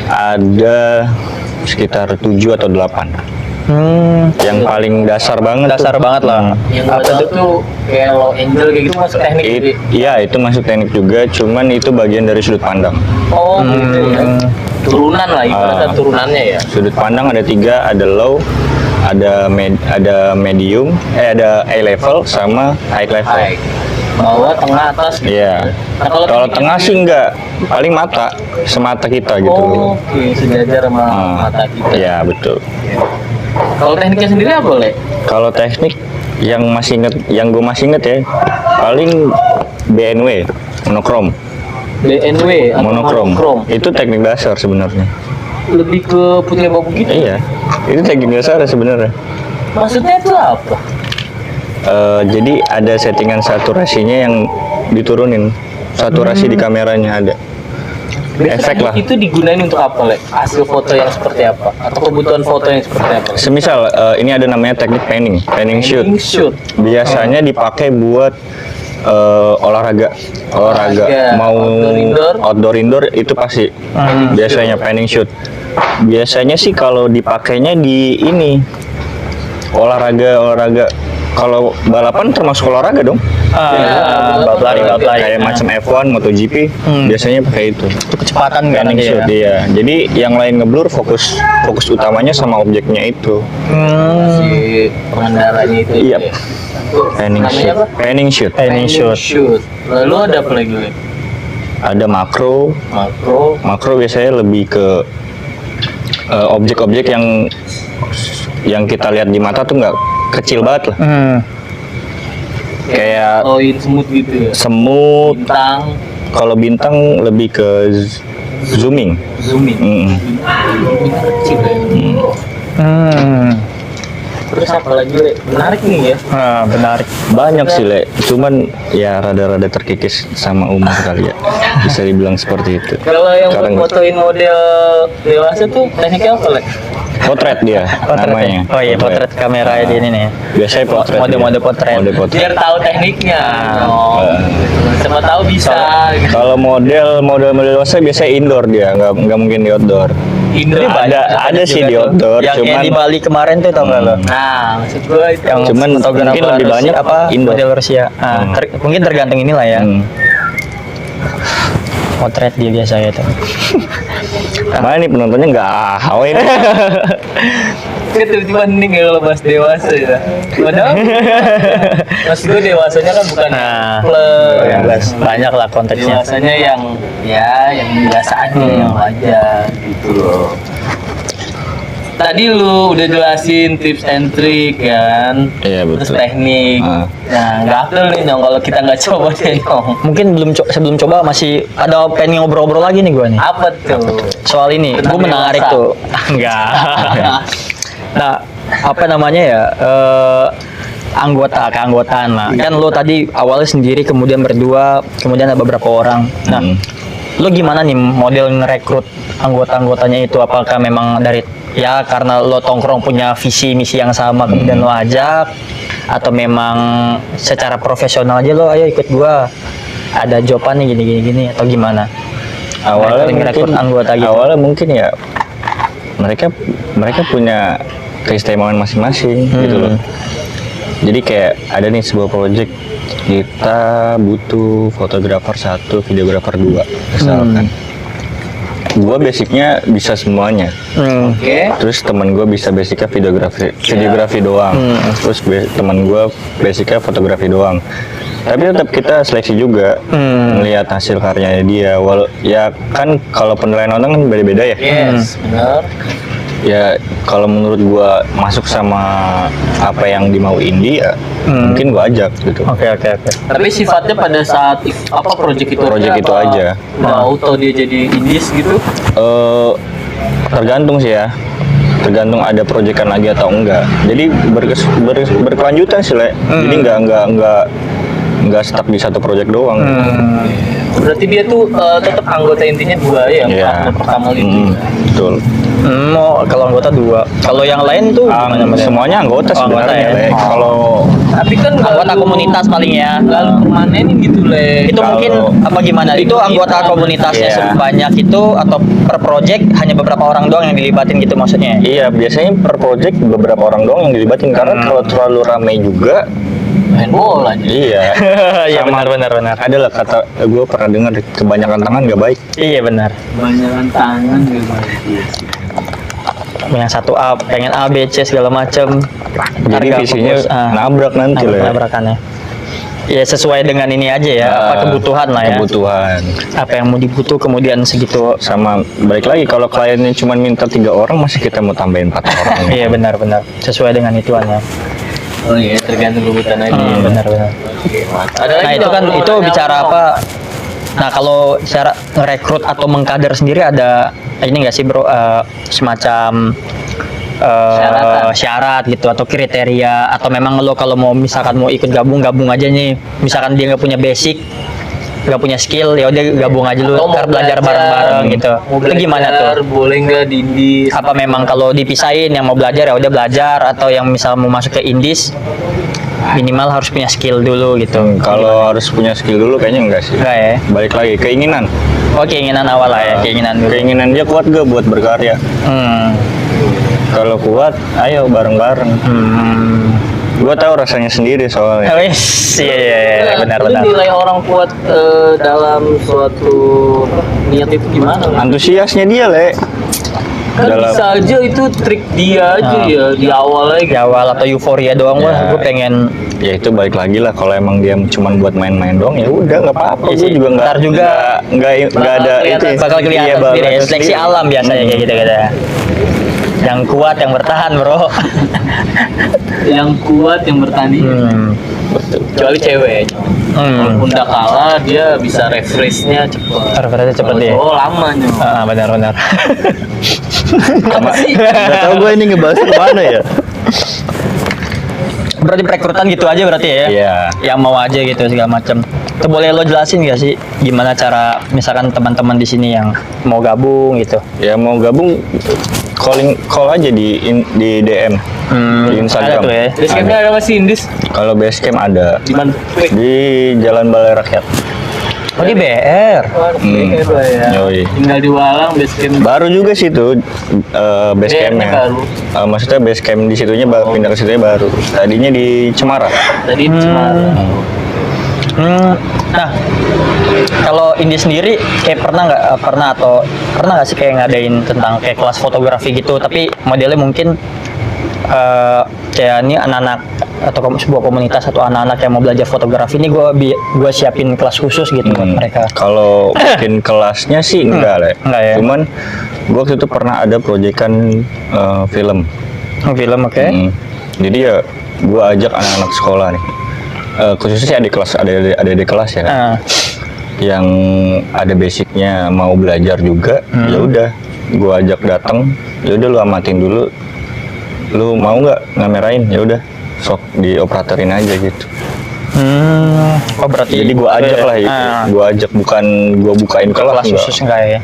C: ada sekitar 7 atau 8. Yang paling dasar banget
B: dasar
C: tuh.
B: banget lah.
A: Yang gue tahu tuh kayak low angle kayak gitu masuk teknik gitu.
C: Iya, itu masuk teknik juga, cuman itu bagian dari sudut pandang.
A: Oh gitu ya. Turunan lah, ibaratnya turunannya ya.
C: Sudut pandang ada 3, ada low, ada medium, ada high level sama high level.
A: High. Bawah, tengah, atas. Gitu.
C: Iya.
A: Nah,
C: Kalau
A: tekniknya
C: tengah sih
A: sendiri-
C: enggak, paling semata kita gitu.
A: Oh, oke, sejajar sama mata kita.
C: Iya, betul.
A: Kalau tekniknya sendiri apa, Le?
C: Kalau teknik yang gue masih inget ya, paling BNW, monokrom.
A: BNW atau
C: Monokrom.
A: monokrom.
C: Itu teknik dasar sebenarnya.
A: Lebih ke putih abu gitu.
C: Iya, itu teknik dasar sebenarnya.
A: Maksudnya itu apa?
C: Jadi ada settingan saturasinya yang diturunin. Saturasi di kameranya ada. efek lah.
A: Itu digunain untuk apa, Le? Hasil foto yang seperti apa? Atau kebutuhan foto yang seperti apa?
C: Semisal ini ada namanya teknik panning shoot.
A: Panning shoot.
C: Biasanya dipakai buat olahraga mau outdoor indoor itu pasti biasanya panning shoot. Biasanya sih kalau dipakainya di ini olahraga kalau balapan termasuk olahraga dong.
B: Balap lari.
C: Kayak macam F1, MotoGP biasanya pakai itu.
B: Itu kecepatan kan
C: Panning
B: nanti
C: shoot
B: ya.
C: iya. Jadi yang lain ngeblur fokus utamanya sama objeknya itu.
A: Si pengendaranya itu.
C: Iya.
A: Ya?
C: Panning
A: Namanya
C: shoot.
A: apa?
C: Panning shoot.
B: Panning shoot.
A: Lalu ada apa lagi, Le?
C: Ada makro. Makro biasanya lebih ke objek-objek yang kita lihat di mata tuh nggak kecil banget lah. Kayak
A: semut gitu ya.
C: semut.
A: Bintang.
C: Kalau bintang lebih ke zooming. Mm.
A: Kecil ya. Terus apa lagi, Le? Menarik nih ya.
B: Benar.
C: Banyak sih, Le. Cuman ya rada-rada terkikis sama umur kali ya. Bisa dibilang seperti itu.
A: Kalau yang
C: Sekarang
A: buat fotoin model dewasa tuh tekniknya apa, Le?
C: potret dia namanya.
B: Oh iya, potret kamera di ini nih.
C: Biasanya potret.
B: Mode-mode
C: dia.
B: potret.
C: Mode potret.
A: Biar tahu tekniknya. Siapa tahu bisa. Gitu.
C: Kalau model dewasa biasanya indoor dia, nggak mungkin di outdoor.
A: Indoor
C: Ada sih di outdoor,
B: Yang
C: cuman
B: di Bali kemarin tuh tau nggak lo?
A: Nah, maksud gua itu.
B: Yang
C: Cuman
B: fotografer
C: mungkin lebih banyak
B: apa
C: indoor.
B: model Rusia. Mungkin tergantung inilah ya. Potret dia biasa itu.
C: Mana nih penontonnya nggak hawa ini.
A: Kan tiba-tiba hening ya kalau bahas dewasa ya. Padahal maksud gue dewasanya kan bukan plus.
B: Banyak lah konteksnya.
A: Dewasanya yang biasa aja, yang wajar gitu loh. Tadi lu udah jelasin tips and trick kan,
C: Iya,
A: terus
C: betul.
A: teknik. Nah, nggak afdol nih Nyong kalau kita nggak coba deh Nyong.
B: Mungkin sebelum coba masih ada pengen ngobrol-ngobrol lagi nih gua nih.
A: Apa tuh?
B: Soal ini,
A: Tentang
B: gue menarik
A: dewasa.
B: tuh. Enggak. Nah, apa namanya ya? Keanggotaan lah. Kan lo tadi awalnya sendiri, kemudian berdua, kemudian ada beberapa orang. Nah, lo gimana nih model ngerekrut anggota-anggotanya itu? Apakah memang dari ya karena lo tongkrong punya visi misi yang sama kemudian lo ajak, atau memang secara profesional aja lo ayo ikut gua, ada joban nih gini atau gimana? Ngerekrut anggota gitu.
C: Awalnya mungkin ya mereka punya keistimewaan masing-masing gitu loh. Jadi kayak ada nih sebuah project, kita butuh fotografer 1, videografer 2 misalkan. Gua basicnya bisa semuanya.
A: Oke.
C: Terus teman gue bisa basicnya videografi doang. Terus teman gue basicnya fotografi doang. Tapi tetap kita seleksi juga, melihat hasil karyanya dia. Ya kan kalau penilaian orang kan beda-beda ya.
A: Yes, benar.
C: Ya kalau menurut gue masuk sama apa yang dimauin dia, mungkin gue ajak gitu.
B: Oke.
A: Tapi sifatnya pada saat project itu
C: aja.
A: Udah auto dia jadi indis gitu.
C: Tergantung sih ya. Tergantung ada proyekan lagi atau enggak. Jadi berkelanjutan sih, Le. Jadi nggak stuck di satu proyek doang.
A: Berarti dia tuh tetap anggota intinya 2 ya,
C: Iya.
A: pertama itu.
C: Betul.
B: Kalau anggota 2. Kalau yang lain tuh gimana?
C: Semuanya anggota
B: Anggota
C: sebenarnya,
B: ya.
C: Le. Kalau
A: Tapi kan
B: Anggota komunitas paling ya.
A: Lalu permanen gitu, Le.
B: Itu
C: Kalau-
B: mungkin apa gimana? Itu anggota komunitasnya
C: Iya.
B: sebanyak itu atau per project hanya beberapa orang doang yang dilibatin gitu maksudnya?
C: iya biasanya per project beberapa orang doang yang dilibatin karena kalau terlalu ramai juga.
A: main bola aja.
C: Iya.
B: Iya
C: Sama-
B: benar.
C: Ada lah kata gue pernah dengar kebanyakan tangan nggak baik.
B: Iya benar.
A: Banyakan tangan gitu.
B: Yang satu A pengen A B C segala macam.
C: Jadi visinya nabrak nanti lah.
B: Nabrakannya. Ya sesuai dengan ini aja ya, apa kebutuhan lah ya.
C: Kebutuhan.
B: Apa yang mau dibutuh kemudian segitu.
C: Sama balik lagi kalau kliennya cuma minta 3 orang masih kita mau tambahin 4 orang.
B: Iya benar. Sesuai dengan ituannya.
A: Oh iya, tergantung kebutuhan aja.
B: Benar.
A: Ada
B: Nah
A: lagi
B: itu
A: dong,
B: kan itu
A: yang
B: bicara
A: mau-
B: apa? Nah kalau cara ngerekrut atau mengkader sendiri ada ini nggak sih bro, semacam syarat gitu atau kriteria, atau memang lo kalau mau misalkan mau ikut gabung aja nih, misalkan dia nggak punya basic nggak punya skill, ya udah gabung aja lu,
A: Atau mau
B: ntar belajar bareng-bareng gitu.
A: mau
B: Itu gimana
A: belajar,
B: tuh?
A: boleh nggak di Indis?
B: Apa memang kalau dipisahin yang mau belajar ya udah belajar, atau yang misal mau masuk ke Indis minimal harus punya skill dulu gitu?
C: Kalau harus punya skill dulu kayaknya enggak sih.
B: Enggak ya?
C: Balik lagi keinginan.
B: Oh, keinginan awal lah ya, keinginan dulu.
C: Keinginan dia kuat gak buat berkarya?
B: Hmm.
C: Kalau kuat, ayo bareng-bareng. Gua tahu rasanya sendiri soalnya.
B: Wes, iya, benar-benar.
A: Lu nilai orang kuat dalam suatu niat itu gimana?
C: Antusiasnya dia, Le.
A: Kan
C: Dalam-
A: bisa aja itu trik dia aja ya di awal
B: Di
A: aja.
B: awal atau euforia doang,
C: Ya.
B: wah, gue pengen.
C: Ya itu balik lagi lah, kalau emang dia cuma buat main-main doang ya udah nggak apa-apa.
B: Iya
C: Gue
B: sih.
C: juga
B: Ntar juga
C: nggak ada itu.
B: Bakal
C: Iya,
B: kelihatan
C: bakal
B: sendiri,
C: kelihatan
B: seleksi
C: sendiri.
B: alam biasanya kayak gitu-gitu. Yang kuat, yang bertahan, bro.
A: Yang kuat yang bertani. Kecuali cewek. Walaupun udah kalah dia bisa refreshnya cepet.
B: Refreshnya cepet
A: Kalau
B: ya?
A: cowok lama nyok.
B: Benar-benar.
A: Apa sih?
C: Nggak tahu gue ini ngebahas kemana ya.
B: Berarti perekrutan gitu aja berarti ya?
C: Iya.
B: Yang mau aja gitu segala macam. Itu boleh lo jelasin gak sih gimana cara misalkan teman-teman di sini yang mau gabung gitu?
C: Ya mau gabung call aja di DM di Instagram.
B: Ada tuh ya.
A: Basecampnya ada masih Indis?
C: Kalau basecamp ada
A: Di mana?
C: di Jalan Balai Rakyat.
B: Oh, di BR.
A: BR lah ya.
C: Yoi.
A: Tinggal di Walang basecamp.
C: Baru juga sih tuh basecampnya.
A: BR-nya baru.
C: Maksudnya basecamp di situnya pindah ke situnya baru. Tadinya di Cemara.
A: Tadi di Semarang.
B: Nah, kalau Indi sendiri kayak pernah nggak sih kayak ngadain tentang kayak kelas fotografi gitu, tapi modelnya mungkin kayak ini anak-anak atau sebuah komunitas atau anak-anak yang mau belajar fotografi ini gue siapin kelas khusus gitu buat mereka.
C: Kalau bikin kelasnya sih enggak lah.
B: Enggak ya?
C: Cuman gua waktu itu pernah ada proyekan film.
B: Film oke.
C: Jadi ya gua ajak anak-anak sekolah nih. Khususnya sih ada di kelas ya. Yang ada basicnya mau belajar juga, ya udah gua ajak datang, ya udah lu amatin dulu. Lu mau nggak ngamerain? Ya udah sok dioperatorin aja gitu.
B: Oh berarti.
C: Jadi gua ajak lah itu. Gua ajak bukan gua bukain kelas
B: kelas
C: enggak.
B: khusus enggak ya?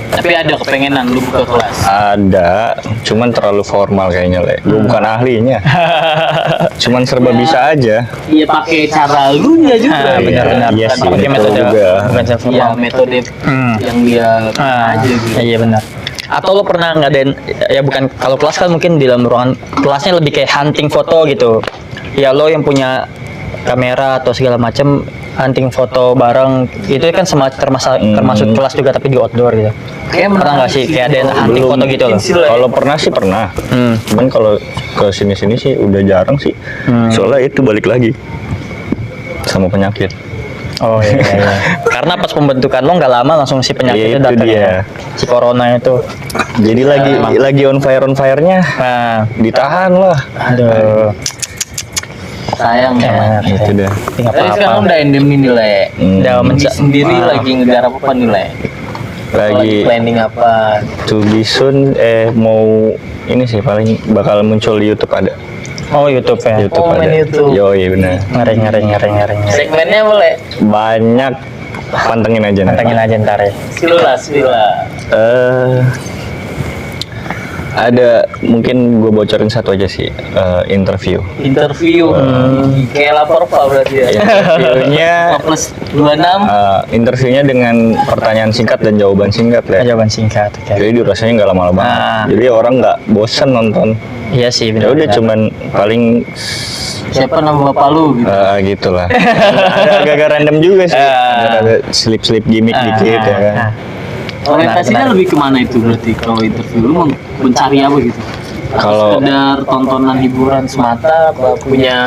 A: Tapi ada kepengenan lu buka kelas.
C: Ada, cuman terlalu formal kayaknya, Le. Gue bukan ahlinya. Cuman serba bisa aja.
A: Iya pakai cara lu nya juga.
B: Benar-benar.
C: Iya sih,
B: Pakai
C: betul
B: metode
C: juga.
B: bukan
A: Iya
B: formal.
A: metode yang dia aja gitu.
B: Iya benar. Atau lo pernah ngadain ya bukan kalau kelas kan mungkin di dalam ruangan kelasnya lebih kayak hunting foto gitu. Ya lo yang punya kamera atau segala macam hunting foto bareng itu kan termasuk kelas juga tapi di outdoor gitu.
A: Kayak
B: Pernah nggak sih kayak ada hunting
C: Belum.
B: foto gitu loh?
C: Kalau pernah sih pernah. Cuman kalau ke sini-sini sih udah jarang sih. Soalnya itu balik lagi sama penyakit.
B: Oh iya, iya. Karena pas pembentukan lo nggak lama langsung si penyakit
C: Iya,
B: itu
C: itu
B: datang
C: dia.
B: ya. Si corona itu.
C: Jadi lagi on fire-nya
B: Nah,
C: ditahan lah.
B: aduh.
A: sayang ya.
C: Itu dah.
B: Nggak
A: Tapi sekarang
B: apa-apa.
A: udah endemi nih Le.
B: Udah
A: Indi sendiri lagi ngejar apa nih Le?
C: Lagi
A: Planning apa?
C: to be soon mau ini sih paling bakal muncul di YouTube ada.
B: Oh YouTube ya.
C: YouTube
A: Oh,
C: ada.
A: main YouTube.
C: Yoi benar.
B: Ngeri.
A: Segmennya boleh.
C: Banyak, pantengin aja nanti.
B: Pantengin aja ntar ya.
A: Sila.
C: Ada mungkin gue bocorin satu aja sih interview.
A: Interview. Kayak lapor apa berarti ya?
C: Interviewnya
A: 4+26.
C: interviewnya dengan pertanyaan singkat dan jawaban singkat ya.
B: Jawaban singkat. Oke.
C: Jadi durasinya nggak lama-lama. Jadi orang nggak bosan nonton.
B: Iya sih
C: Ya
B: benar.
C: udah cuman paling
A: Siapa nama bapak lu gitu?
C: gitulah. Ada agak-agak random juga sih. Ada slip-slip gimmick dikit ya kan.
A: Orientasinya lebih kemana itu berarti kalau interview lu mau mencari apa gitu?
C: Kalau-
A: Sekedar tontonan hiburan semata apa punya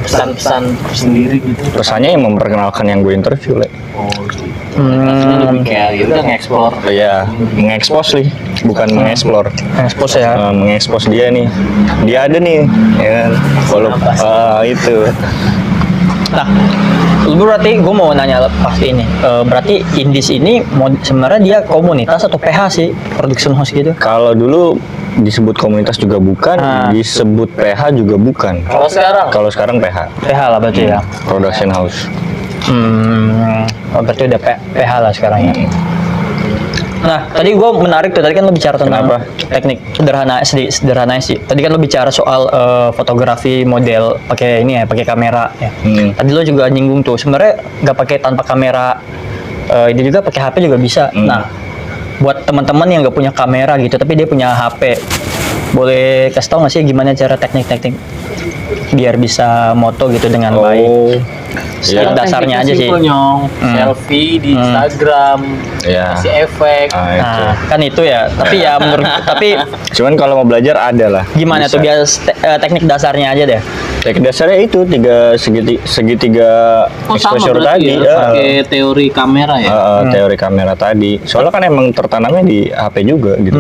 A: pesan-pesan sendiri gitu?
C: Pesannya yang memperkenalkan yang gue interview, Le.
A: Oh, gitu. Orientasinya lebih kayak ya udah nge-explore.
C: Ya, mengekspos nih, bukan mengeksplor.
B: Expose ya.
C: Mengekspos dia nih. Dia ada nih, ya kan. Kalau itu.
B: Nah, lu berarti gue mau nanya pasti ini. Berarti Indis ini sebenarnya dia komunitas atau PH sih, production house gitu?
C: Kalau dulu disebut komunitas juga bukan, disebut PH juga bukan.
A: Kalau sekarang
C: Kalau sekarang PH,
B: PH lah berarti ya.
C: production house.
B: Berarti udah PH lah sekarang ya. Nah, tadi gue menarik tuh. Tadi kan lo bicara tentang
C: Kenapa?
B: teknik sederhana sih. Tadi kan lo bicara soal fotografi model pakai ini ya, pakai kamera ya. Tadi lo juga nyinggung tuh. Sebenarnya nggak pakai tanpa kamera, ini juga pakai HP juga bisa. Nah, buat teman-teman yang nggak punya kamera gitu, tapi dia punya HP, boleh kasih tau nggak sih gimana cara teknik-teknik biar bisa moto gitu dengan baik?
C: Ya.
B: Dasarnya aja sih.
A: Simple, Nyong. Selfie di Instagram,
C: Ya.
A: kasih efek.
C: Nah, itu.
B: Nah, kan itu ya. Tapi ya menurut tapi
C: Cuman kalau mau belajar ada lah.
B: gimana
C: Bisa.
B: tuh biar teknik dasarnya aja deh.
C: Teknik dasarnya itu segitiga exposure tadi.
A: ya, pakai teori kamera ya.
C: Teori kamera tadi. Soalnya kan emang tertanamnya di HP juga gitu.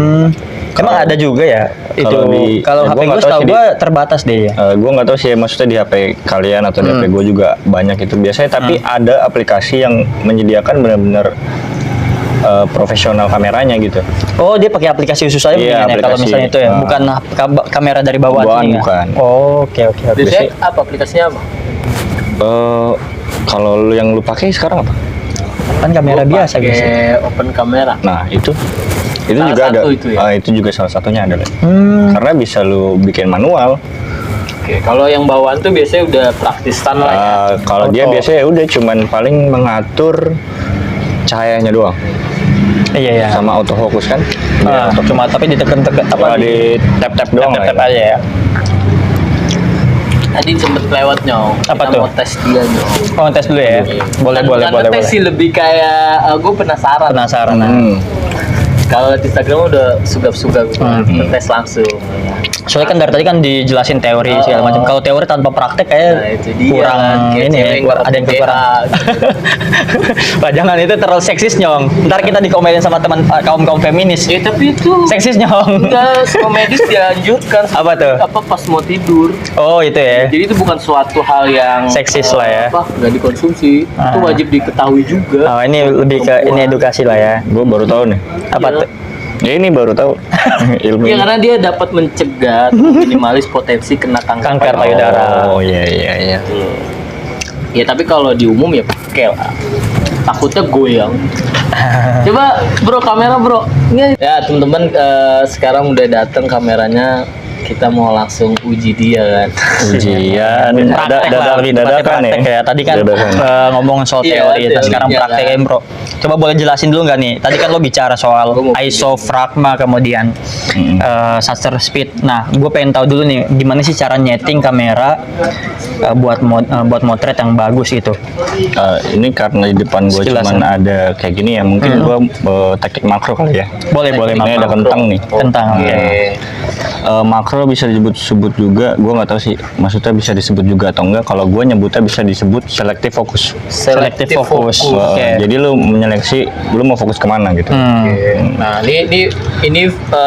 B: Emang ada juga ya itu. Kalau
C: ya,
B: HP
C: gua nggak
B: gue
C: tahu
B: setahu
C: sih
B: gue terbatas deh ya.
C: Gue nggak tahu sih maksudnya di HP kalian atau di HP gue juga banyak itu biasanya, tapi ada aplikasi yang menyediakan benar-benar profesional kameranya gitu.
B: Oh, dia pakai aplikasi khusus aja
C: Iya,
B: mungkin ya kalau
C: aplikasi.
B: misalnya itu ya, bukan kamera dari bawah sini ya?
C: Bukan.
B: Oh, oke.
A: Biasanya apa aplikasinya apa?
C: Kalau yang lu pakai sekarang apa?
B: Kan kamera
A: Gua
B: biasa
A: pakai
B: guys.
A: open kamera.
C: Nah itu
A: Salah
C: juga ada.
A: satu itu ya?
C: Itu juga salah satunya adalah. Karena bisa lu bikin manual.
A: Oke, kalau yang bawaan tuh biasanya udah praktisan lah ya.
C: Kalau dia
B: Foto.
C: biasanya udah cuman paling mengatur cahayanya doang
B: Iya.
C: sama autofocus kan.
B: Cuma tapi ditekan-tekan
C: Kalau di tap-tap doang lah.
B: tap aja ya.
A: Tadi sempet lewat Nyong.
B: Apa
A: Kita
B: tuh?
A: mau tes dia Nyong.
B: Oh, tes dulu ya. Boleh.
A: Bukan tes sih, lebih kayak gue penasaran.
B: Penasaran.
A: Kalau di Instagram udah sugap-sugap kita tes langsung.
B: Soalnya kan dari tadi kan dijelasin teori segala macam. Kalau teori tanpa praktek kayak
A: Nah, itu dia.
B: kurang
A: Kayak
B: ini ya,
A: cewek
B: ada yang
A: nggak
B: kurang. Wah, jangan itu terlalu seksis Nyong. Ntar kita dikomelin sama teman kaum feminis.
A: Ya tapi itu
B: Seksis Nyong.
A: enggak komedis dianjurkan.
B: Apa tuh?
A: Apa pas mau tidur.
B: Oh, itu ya.
A: Jadi itu bukan suatu hal yang
B: Seksis lah ya.
A: nggak dikonsumsi. Itu wajib diketahui juga.
B: Oh, ini lebih ke ini edukasi lah ya.
C: Gue baru tahu nih.
B: Apa
A: Iya.
B: tuh?
C: Ya ini baru tahu ilmu.
A: Ya
C: ini.
A: karena dia dapat mencegah minimalis potensi kena kanker
B: Kanker payudara.
C: Oh iya.
A: Ya tapi kalau di umum ya pakai lah. Takutnya goyang. Coba bro kamera bro. Ya teman-teman sekarang udah datang kameranya. Kita mau langsung uji dia kan.
C: Ujian.
B: Praktek lah, lebih tepatnya
C: Dadakan
B: praktek ya. Tadi kan
C: Dadakan.
B: ngomongin soal
A: Iya,
B: teori,
A: teorinya
B: sekarang
A: kan.
B: praktekin bro. Coba boleh jelasin dulu nggak nih? Tadi kan lo bicara soal
A: Gua mau
B: isofragma kemudian shutter speed. Nah, gue pengen tahu dulu nih, gimana sih cara nyeting kamera buat motret yang bagus gitu?
C: Ini karena di depan gue
B: Sekilas,
C: cuman ada kayak gini ya, mungkin gue teknik makro kali ya.
B: Boleh
C: Ini ada
B: makro.
C: kentang nih.
B: Kentang, oke.
C: Makro bisa disebut juga, gue nggak tahu sih, maksudnya bisa disebut juga atau enggak. Kalau gue nyebutnya bisa disebut selective focus.
B: Selective focus. Oke.
C: Jadi lu menyeleksi, lu mau fokus kemana gitu.
A: Nah ini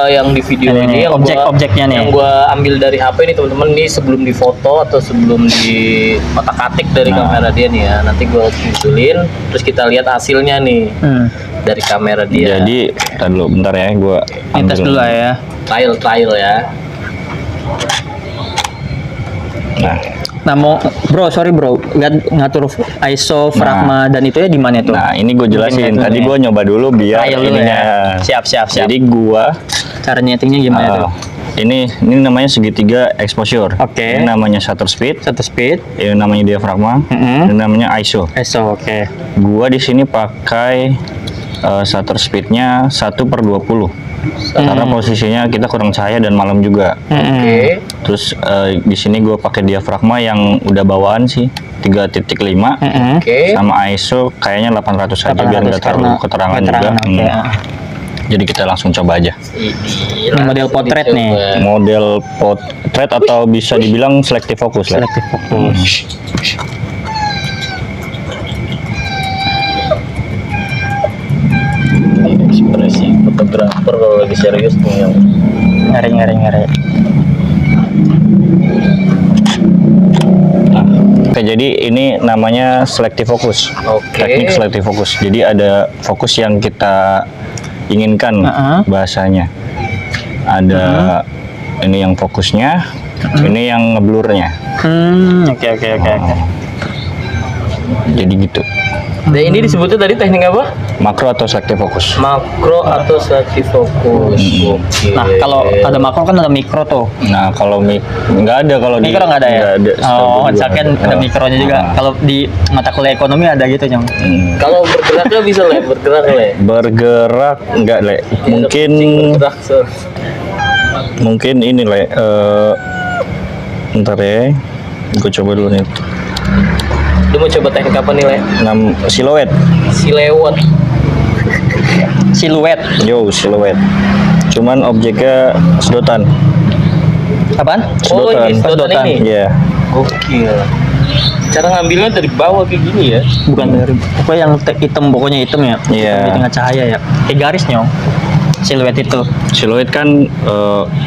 A: yang di video
B: Ini
A: ini yang
B: objek-objeknya nih.
A: yang gua ambil dari HP nih teman-teman, ini sebelum difoto atau sebelum di otak-atik dari kamera dia nih ya. Nanti gua susulin terus kita lihat hasilnya nih dari kamera dia.
C: Jadi, tar dulu bentar ya, gue
B: Ini tes dulu lah ya.
A: trial ya.
B: Nah, mau bro, sorry bro, lihat ngatur ISO, fragma dan itu ya di mana tuh?
C: Nah, ini gue jelasin.
B: Mungkin
C: Tadi
B: lihat
C: gue nyoba dulu biar
B: Trial dulu
C: ininya.
B: ya. Siap.
C: Jadi gue
B: Cara nyetingnya gimana tuh?
C: ini namanya segitiga exposure.
B: Oke.
C: Ini namanya shutter speed.
B: Satu speed,
C: Ini namanya diafragma. Ini namanya ISO.
B: ISO, oke.
C: Gua di sini pakai shutter speednya 1/20. Karena posisinya kita kurang cahaya dan malam juga.
A: Oke.
C: Terus di sini gue pakai diafragma yang udah bawaan sih 3.5
A: Oke.
C: sama ISO kayaknya 800 aja biar nggak terlalu keterangan juga.
B: Oke.
C: Jadi kita langsung coba aja.
A: Ini
B: Model potret nih.
C: Model portrait atau bisa dibilang selective focus lah.
B: Selective focus.
A: Ekspresi fotografer kalau lagi serius nih yang
B: Ngeri.
C: Oke, jadi ini namanya selective focus.
A: Oke.
C: Teknik selective focus. Jadi ada fokus yang kita inginkan bahasanya. Ada ini yang fokusnya, ini yang ngeblurnya.
B: Oke.
C: Jadi gitu.
A: Dan ini disebutnya tadi teknik apa?
C: Makro atau selective focus.
A: Makro atau selective focus. Oke.
B: Nah, kalau ada makro kan ada mikro tuh.
C: Nah, kalau nggak ada kalau di
B: Mikro nggak ada ya?
C: nggak ada, setahu
B: Oh,
C: gua.
B: misalkan ada mikronya juga. Kalau di mata kuliah ekonomi ada gitu, Nyong.
A: Kalau bergeraknya bisa le, bergerak le.
C: Bergerak nggak le? Mungkin
A: Bergerak, so.
C: mungkin ini le. Ntar ya, gue coba dulu nih.
A: Lu mau coba teknik apa nih le?
C: 6 siluet.
A: Silewat.
B: Siluet.
C: Yo, siluet. Cuman objeknya sedotan.
B: Apaan?
A: Oh, ini
C: Sedotan.
A: sedotan ini.
C: Iya.
A: Gokil. Cara ngambilnya dari bawah kayak gini ya?
B: Bukan dari pokoknya yang hitam, pokoknya hitam ya.
C: Iya.
B: Hitam di tengah cahaya ya. Kayak garis, Nyong. Siluet itu.
C: Siluet kan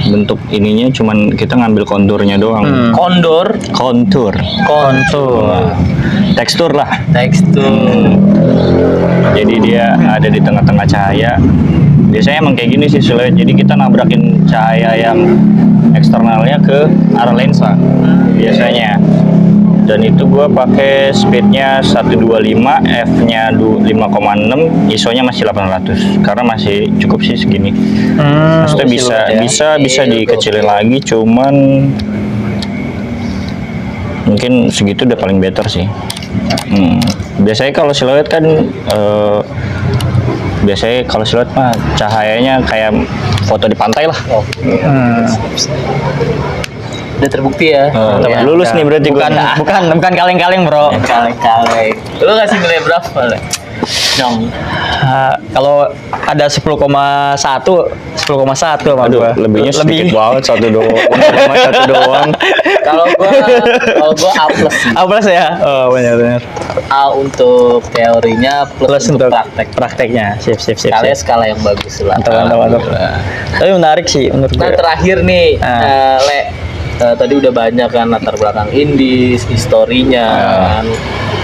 C: bentuk ininya cuman kita ngambil konturnya doang.
A: Kondor,
C: Kontur.
B: Kontur.
C: Tekstur lah.
A: tekstur.
C: Jadi dia ada di tengah-tengah cahaya. Biasanya emang kayak gini sih siluet. Jadi kita nabrakin cahaya yang eksternalnya ke arah lensa biasanya. Dan itu gua pakai speednya 125, f-nya 5,6, ISO-nya masih 800 karena masih cukup sih segini. Maksudnya bisa dikecilin lagi, cuman mungkin segitu udah paling better sih. Biasanya kalau siluet kan mah cahayanya kayak foto di pantai lah.
A: Udah terbukti ya.
C: Lulus nih berarti
B: bukan
C: gua.
B: bukan kaleng-kaleng, Bro.
A: Kaleng-kaleng. Lu kasih nilai berapa le? Nyong.
B: Kalau ada 10,1 sama
C: Aduh,
B: gua.
C: lebihnya sedikit banget, satu doang.
A: Kalau gua A plus sih.
B: A plus ya? Oh, benar.
A: A untuk teorinya plus untuk
B: prakteknya. Sip.
A: Kalian skala yang bagus lah.
B: Mantap. Tapi menarik sih menurut
A: Nah
B: gue.
A: terakhir nih, Le, tadi udah banyak kan latar belakang indis, historinya, kan.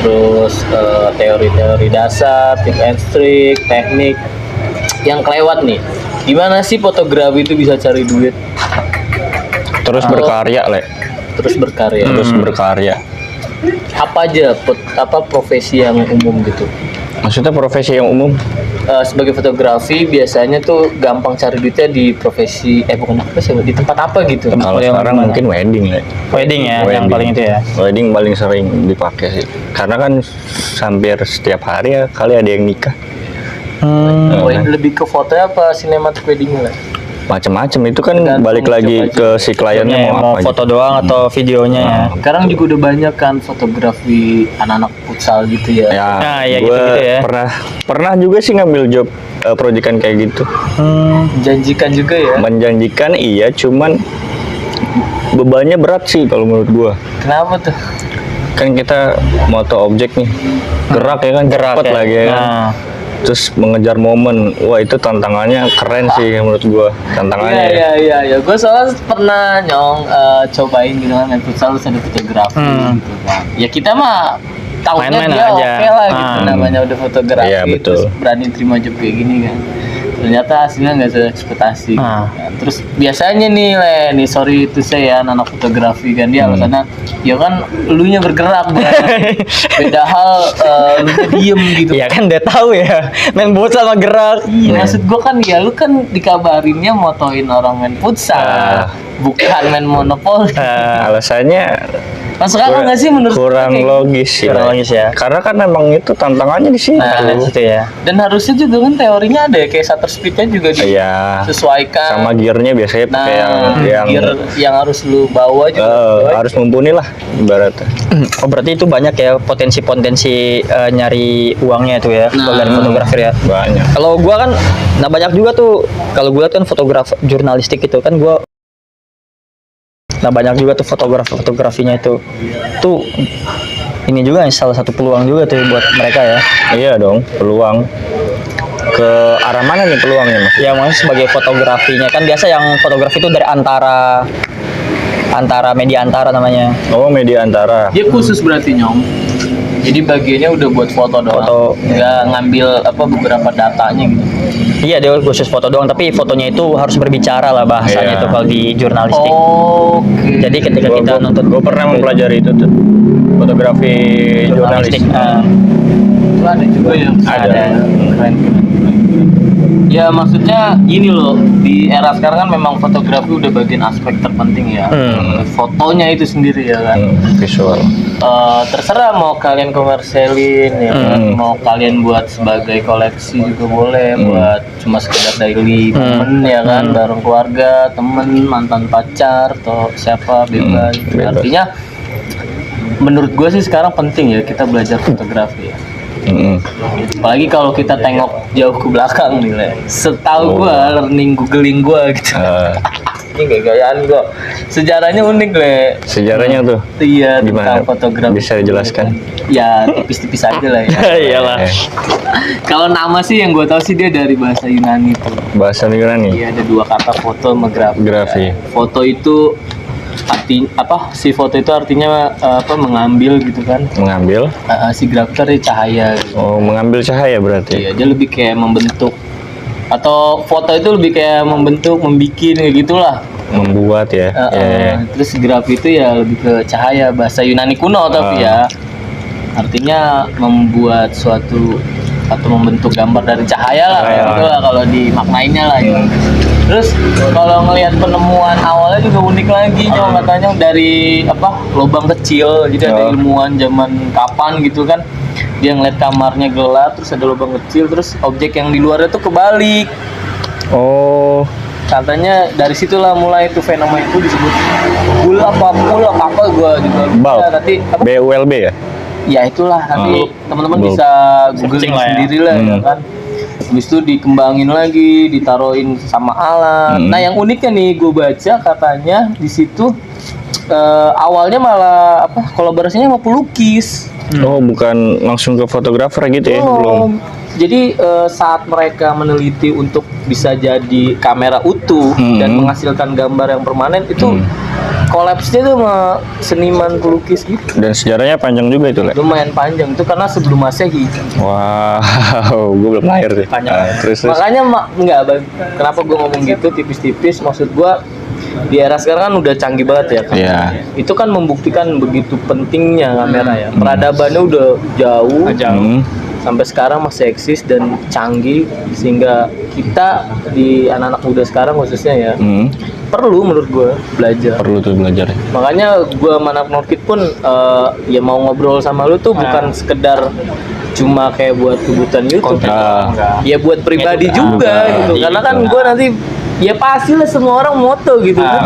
A: Terus teori-teori dasar, tip and trick, teknik. Yang kelewat nih, gimana sih fotografi itu bisa cari duit?
C: Terus berkarya, Le.
A: Terus berkarya.
C: Terus berkarya.
A: Apa aja profesi yang umum gitu?
C: Maksudnya profesi yang umum?
A: Sebagai fotografi biasanya tuh gampang cari duitnya di profesi bukan apa sih, di tempat apa gitu.
C: Kalau
B: yang
C: sekarang
B: mana?
C: mungkin wedding, Le.
B: Wedding ya, yang paling itu ya.
C: Wedding paling sering dipakai sih. Karena kan hampir setiap hari ya kali ada yang nikah.
A: Lebih ke fotonya apa sinematik wedding lah?
C: Macam-macam itu kan
A: Tergantung
C: balik lagi
A: coba
C: ke si kliennya mau apa.
B: foto doang atau videonya ya.
A: Sekarang juga udah banyak kan fotografi anak-anak futsal gitu ya.
C: Ya,
B: Nah, ya
C: gua
B: gitu-gitu ya.
C: pernah juga sih ngambil job proyekan kayak gitu.
A: Menjanjikan juga ya.
C: Menjanjikan iya, cuman bebannya berat sih kalau menurut gua.
A: Kenapa tuh?
C: Kan kita moto objek nih, gerak ya kan, cepet
B: ya.
C: lagi ya kan.
B: Nah.
C: Terus mengejar momen, wah itu tantangannya keren sih menurut gua. Tantangannya ya.
A: Iya. Gue soalnya pernah cobain gitu kan main futsal terus ada fotografi gitu kan. Ya kita mah tahunya
B: Main-main
A: dia
B: aja.
A: oke lah gitu, namanya udah fotografi.
C: Iya, betul.
A: Terus berani terima job kayak gini kan. Ternyata hasilnya nggak sesuai ekspektasi.
B: Ah.
A: Kan. Terus biasanya nih sorry itu saya anak fotografi kan dia alasannya ya kan elunya bergerak Bang. Beda hal elunya diem gitu.
B: Iya kan dia tahu ya, main futsal sama gerak.
A: Iya, maksud gua kan ya lu kan dikabarinnya motoin orang main futsal, bukan main monopoli.
C: Alasannya
A: Masuk akal nggak sih menurut
C: kurang
A: lu kayak
C: logis sih.
B: Kurang logis ya.
C: Karena kan memang itu tantangannya di situ.
B: Nah, gitu ya.
A: Dan harusnya juga kan teorinya ada ya kayak shutter speednya juga
C: Iya.
A: disesuaikan.
C: Sama gearnya biasanya pakai yang
A: gear yang harus lu bawa juga sesuai.
C: harus mumpuni lah ibaratnya.
B: Oh berarti itu banyak ya potensi-potensi nyari uangnya itu ya dari fotografer ya.
C: Banyak.
B: Kalau gua kan, nah banyak juga tuh. Kalau gua kan fotografer jurnalistik itu kan gua. Nah banyak juga tuh fotografinya itu. Tuh ini juga salah satu peluang juga tuh buat mereka ya.
C: Iya dong, peluang. Ke arah mana nih peluangnya, Mas?
B: Ya maksudnya sebagai fotografinya kan biasa yang fotografi itu dari antara media antara namanya.
C: Oh, media antara.
A: Dia khusus berarti Jadi bagiannya udah buat foto doang.
B: Foto.
A: Nggak ngambil beberapa datanya gitu.
B: Iya, dia khusus foto doang, tapi fotonya itu harus berbicara lah bahasanya
C: Iya.
B: tuh kalau di jurnalistik.
A: Oke.
B: Jadi ketika kita nonton
C: gue pernah mempelajari itu tuh, fotografi jurnalistik.
A: Itu ada juga yang
B: Ada.
A: keren. Ya maksudnya gini loh, di era sekarang kan memang fotografi udah bagian aspek terpenting ya. Fotonya itu sendiri ya kan.
C: Visual.
A: Terserah mau kalian komersialin ya kan, mau kalian buat sebagai koleksi juga boleh, buat cuma sekedar daily momen ya kan, bareng keluarga, temen, mantan pacar atau siapa bebas.
C: Bebas.
A: Artinya menurut gue sih sekarang penting ya kita belajar fotografi ya. Apalagi kalau kita tengok jauh ke belakang nih Le. Setahu gua googling gua gitu. Ini gaya-gayaan gua. Sejarahnya unik Le.
C: Sejarahnya tuh
A: Iya,
C: gimana?
A: tentang fotografi.
C: Bisa dijelaskan?
A: Ya tipis-tipis aja lah ya.
B: Iyalah.
A: Kalau nama sih yang gua tahu sih dia dari bahasa Yunani tuh.
C: Bahasa Yunani.
A: Iya, ada dua kata foto sama grafi.
C: Grafi.
A: Foto itu si foto itu artinya mengambil gitu kan.
C: Mengambil.
A: Si grafi itu artinya cahaya gitu.
C: Oh, mengambil cahaya berarti.
A: Iya, dia lebih kayak membentuk, atau foto itu lebih kayak membentuk, membikin kayak gitulah.
C: Membuat ya. Iya.
A: Terus grafi itu ya lebih ke cahaya, bahasa Yunani kuno tapi ya artinya membuat suatu atau membentuk gambar dari cahaya lah, kayak gitu lah kalau dimaknainnya lah ya. Terus kalau ngelihat penemuan awalnya juga unik lagi, katanya dari lubang kecil, jadi ada ilmuwan zaman kapan gitu kan, dia ngeliat kamarnya gelap terus ada lubang kecil, terus objek yang di luarnya tuh kebalik.
C: Oh,
A: Katanya dari situlah mulai itu fenomena itu disebut bul apa gua juga
C: bulb.
A: lupa. Nanti
C: BULB ya?
A: ya itulah nanti teman-teman
C: Bulb.
A: bisa googling
B: Searching lah ya.
A: sendiri lah ya kan. Habis itu dikembangin lagi, ditaruhin sama alat. Nah yang uniknya nih gue baca katanya di situ awalnya malah kolaborasinya sama pelukis.
C: Oh, bukan langsung ke fotografer gitu ya? Belum.
A: Jadi saat mereka meneliti untuk bisa jadi kamera utuh dan menghasilkan gambar yang permanen itu kolapsnya tuh sama seniman pelukis gitu.
C: Dan sejarahnya panjang juga itu, Le.
A: Lumayan panjang itu karena sebelum Masehi.
C: Wow, gue belum lahir sih.
B: Panjang.
C: Terus.
A: Makanya kenapa gue ngomong gitu tipis-tipis, maksud gue di era sekarang kan udah canggih banget ya kan.
C: Iya.
A: Itu kan membuktikan begitu pentingnya kamera ya. Peradabannya udah jauh. Sampai sekarang masih eksis dan canggih sehingga kita di anak-anak muda sekarang khususnya ya perlu menurut gue belajar.
C: Perlu tuh belajar.
A: Makanya gue sama anak Norkid pun ya mau ngobrol sama lu tuh bukan sekedar cuma kayak buat kebutuhan YouTube, ya buat pribadi juga gitu. Karena kan gue nanti ya pastilah semua orang moto gitu kan,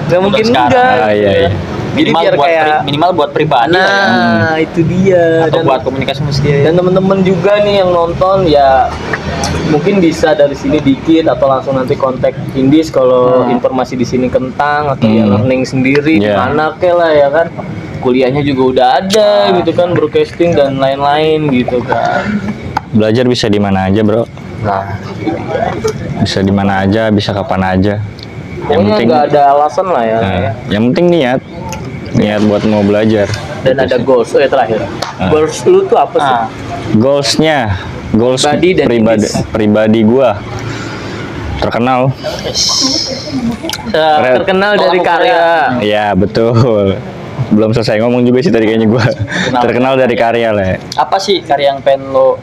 A: nggak mungkin enggak.
C: Iya.
A: Jadi biar kayak
B: minimal buat pribadi lah ya.
A: nah itu dia.
B: Atau buat komunikasi mesti ya.
A: Dan temen-temen juga nih yang nonton ya mungkin bisa dari sini dikit atau langsung nanti kontak Indis kalau informasi di sini kentang atau ya learning sendiri di mana kek lah ya kan. Kuliahnya juga udah ada gitu kan, broadcasting dan lain-lain gitu kan.
C: Belajar bisa di mana aja, Bro.
A: Nah,
C: Bisa di mana aja, bisa kapan aja.
A: pokoknya nggak ada alasan lah ya.
C: Yang penting niat buat mau belajar.
A: Dan ada goals. Terakhir. Goals lu tuh apa sih?
C: Goals
A: Pribadi dan
C: pribadi gua terkenal.
A: Terkenal dari karya.
C: Iya, betul. Belum selesai ngomong juga sih tadi kayaknya gua. Terkenal dari karya, Le.
B: Apa sih karya yang pengen lo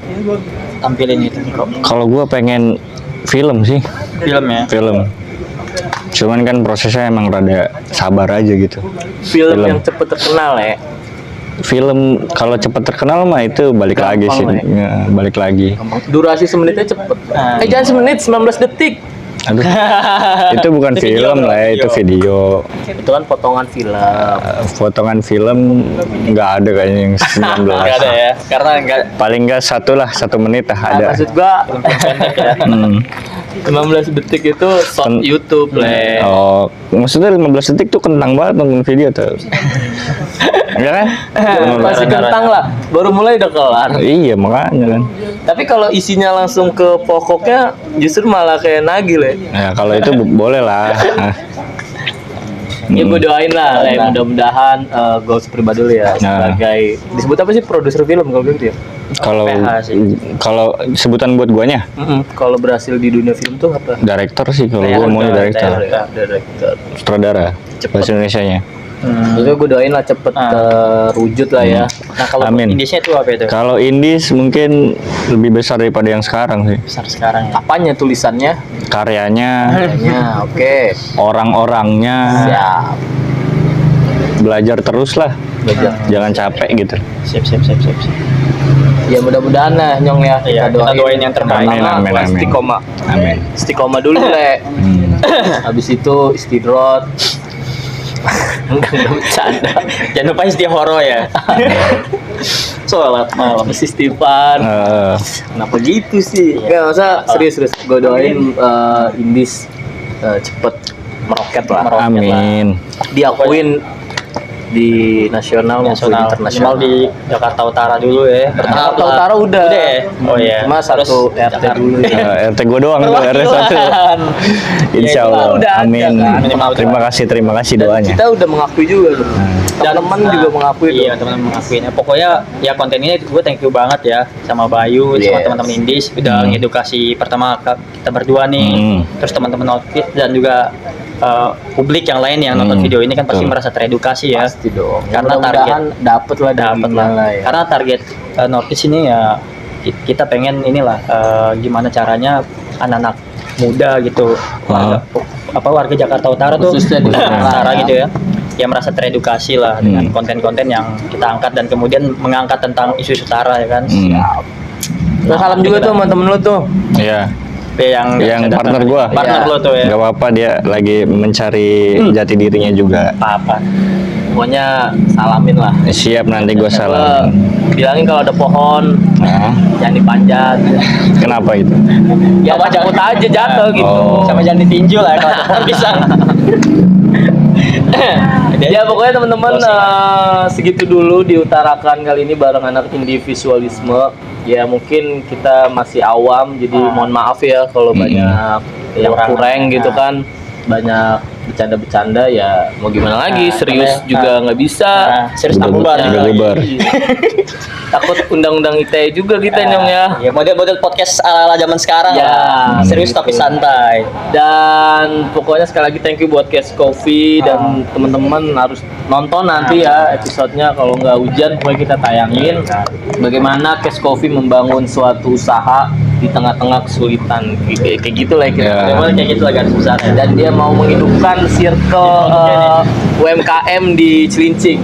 B: tampilin itu?
C: Kalau gua pengen film sih,
B: Film ya.
C: film. Cuman kan prosesnya emang rada sabar aja gitu.
A: Film yang cepet terkenal ya.
C: Film kalau cepet terkenal mah itu balik lagi sih.
A: lah
C: Ya, balik lagi.
A: Durasi semenitnya cepet. Jangan semenit, 19 detik.
C: Aduh. Itu bukan film lah, ya, itu video.
A: Itu kan potongan film.
C: Potongan film nggak ada kayaknya yang 19.
B: Nggak ada ya, karena nggak.
C: Paling nggak 1 menit lah
A: Nah,
C: ada.
A: maksud gua
B: Pendek ya.
A: 19 detik itu short YouTube Le.
C: Oh, maksudnya 15 detik tuh kentang banget nonton video tuh. Enggak kan?
A: Masih kentang lah. Baru mulai udah kelar.
C: Iya, makanya kan.
A: Tapi kalau isinya langsung ke pokoknya justru malah kayak nagih Le.
C: Ya, kalau itu boleh lah.
A: Ya gue doain lah, mudah-mudahan goals pribadi lu ya sebagai disebut apa sih produser film kalau gitu ya.
C: Kalau
B: PH sih.
C: kalau sebutan buat guanya
A: Kalau berhasil di dunia film tuh apa?
C: director sih, kalau gue maunya director,
A: Director.
C: sutradara bahasa Indonesianya.
A: Itu gue doain lah cepet terwujud lah ya.
B: Nah kalau
C: Amin.
B: indisnya itu apa itu?
C: Kalau indies mungkin lebih besar daripada yang sekarang sih.
B: Besar sekarang ya.
A: Apanya tulisannya?
C: Karyanya,
A: Kayaknya oke.
C: orang-orangnya,
A: Siap.
C: belajar terus lah.
A: Belajar.
C: Jangan capek gitu.
B: Siap.
A: Ya mudah-mudahan lah Nyong ya.
B: Iya, kita doain yang terbaik.
C: Amin, amin, amin.
A: Istiqomah.
C: Amin.
A: Istiqomah dulu le. Habis itu istidrot. Enggak bercanda.
B: Jangan lupa istihoro ya.
A: Sholat malam istighfar. Kenapa gitu sih?
B: Iya.
A: Enggak masa serius. Gue doain Indis cepet meroket lah.
C: Amin.
A: Diakuin di nasional maupun internasional.
B: Minimal di Jakarta Utara dulu ya.
A: Jakarta Utara udah.
B: ya? Oh iya.
A: Cuma satu RT dulu ya.
C: RT gue doang tuh, RT 1. Insya Allah.
A: udah ada
C: Amin.
A: kan?
C: Terima kasih doanya.
A: Kita udah mengakui juga tuh. Teman-teman juga mengakui tuh.
B: Iya, teman-teman mengakui. Nah, pokoknya ya konten ini gue thank you banget ya sama Bayu, sama teman-teman Indis udah ngedukasi pertama kita berdua nih. Terus teman-teman Outfit dan juga publik yang lain yang nonton video ini kan pasti merasa teredukasi ya.
A: Pasti dong.
B: Karena
A: Mudah-mudahan dapet lah
B: ya. Karena target Norkis ini ya kita pengen inilah gimana caranya anak-anak muda gitu, warga Jakarta Utara tuh
A: Khususnya di
B: Utara gitu ya, yang merasa teredukasi lah dengan konten-konten yang kita angkat dan kemudian mengangkat tentang isu utara ya kan.
A: Siap. Nah, salam juga tuh teman-teman lu tuh.
C: Iya.
B: Yang
C: partner gua.
B: Partner lo tuh ya.
C: Gak apa-apa, dia lagi mencari jati dirinya juga.
B: Apa-apa.
A: Pokoknya salamin lah.
C: Siap, nanti gua salamin.
A: Bilangin kalau ada pohon
C: Nah,
A: jangan dipanjat.
C: kenapa itu?
A: Ya takut aja jatuh gitu.
C: Oh.
B: Sama jangan ditinju lah kalau pisang.
A: Ya pokoknya teman-teman segitu dulu diutarakan kali ini bareng anak individualisme. Ya mungkin kita masih awam jadi mohon maaf ya kalau banyak yang kurang gitu kan, banyak bercanda-bercanda ya mau gimana lagi, serius juga nggak bisa.
B: Serius tak bubar.
C: Juga bubar.
A: Takut undang-undang ITE juga kita Nyong ya.
B: Ya model-model podcast ala-ala zaman sekarang
A: Ya,
B: lah. Serius tapi santai.
A: Dan pokoknya sekali lagi thank you buat Cash Coffee dan teman-teman harus nonton nanti ya episodenya, kalau nggak hujan pokoknya kita tayangin bagaimana Cash Coffee membangun suatu usaha di tengah-tengah kesulitan kayak gitu lah kira-kira.
B: Memang kayak gitu lah garis besarnya.
A: Dan dia mau menghidupkan circle UMKM di Cilincing.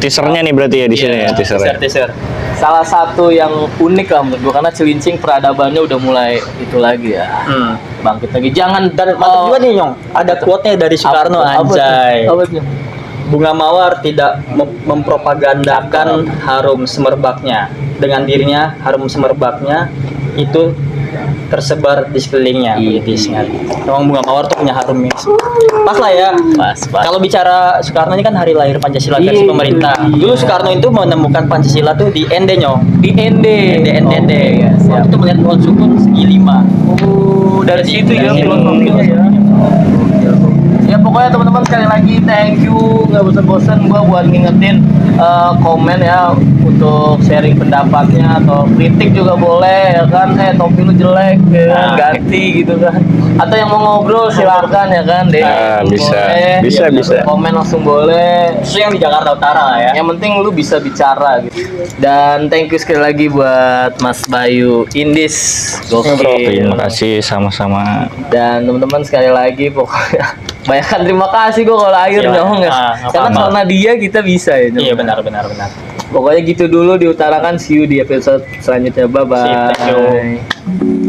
C: Teasernya nih berarti ya di sini ya, teasernya.
B: Teaser.
A: Salah satu yang unik lah menurut gua karena Cilincing peradabannya udah mulai itu lagi ya. Bangkit lagi. Jangan
B: Dan mantap juga nih Nyong. Ada quote-nya dari Soekarno anjay.
A: Apa tuh?
B: Bunga mawar tidak mempropagandakan harum semerbaknya. Dengan dirinya harum semerbaknya itu tersebar di sekelilingnya. Memang bunga mawar tuh punya harum yang pas lah ya.
A: Pas.
B: Kalau bicara Soekarno ini kan hari lahir Pancasila versi pemerintah. Dulu Soekarno itu menemukan Pancasila tuh di ND Nyong.
A: Di ND.
B: Waktu itu melihat pohon sukun segi 5.
A: Oh, dari situ ya
B: Dari
A: filosofinya ya. Ya pokoknya teman-teman sekali lagi thank you, nggak bosan-bosan gua buat ngingetin komen ya untuk sharing pendapatnya atau kritik juga boleh ya kan, topi lu jelek ya, ganti gitu kan, atau yang mau ngobrol silakan ya kan deh.
C: Bisa.
A: Komen langsung boleh.
B: Itu yang di Jakarta Utara lah ya.
A: Yang penting lu bisa bicara gitu. Dan thank you sekali lagi buat Mas Bayu Indis.
C: Terima kasih sama-sama.
A: Dan teman-teman sekali lagi pokoknya banyakkan terima kasih gue kalau air dong ya. Karena karena dia kita bisa ya.
B: Iya benar.
A: Pokoknya gitu dulu diutarakan, see you di episode selanjutnya. Bye bye.
B: Thank you.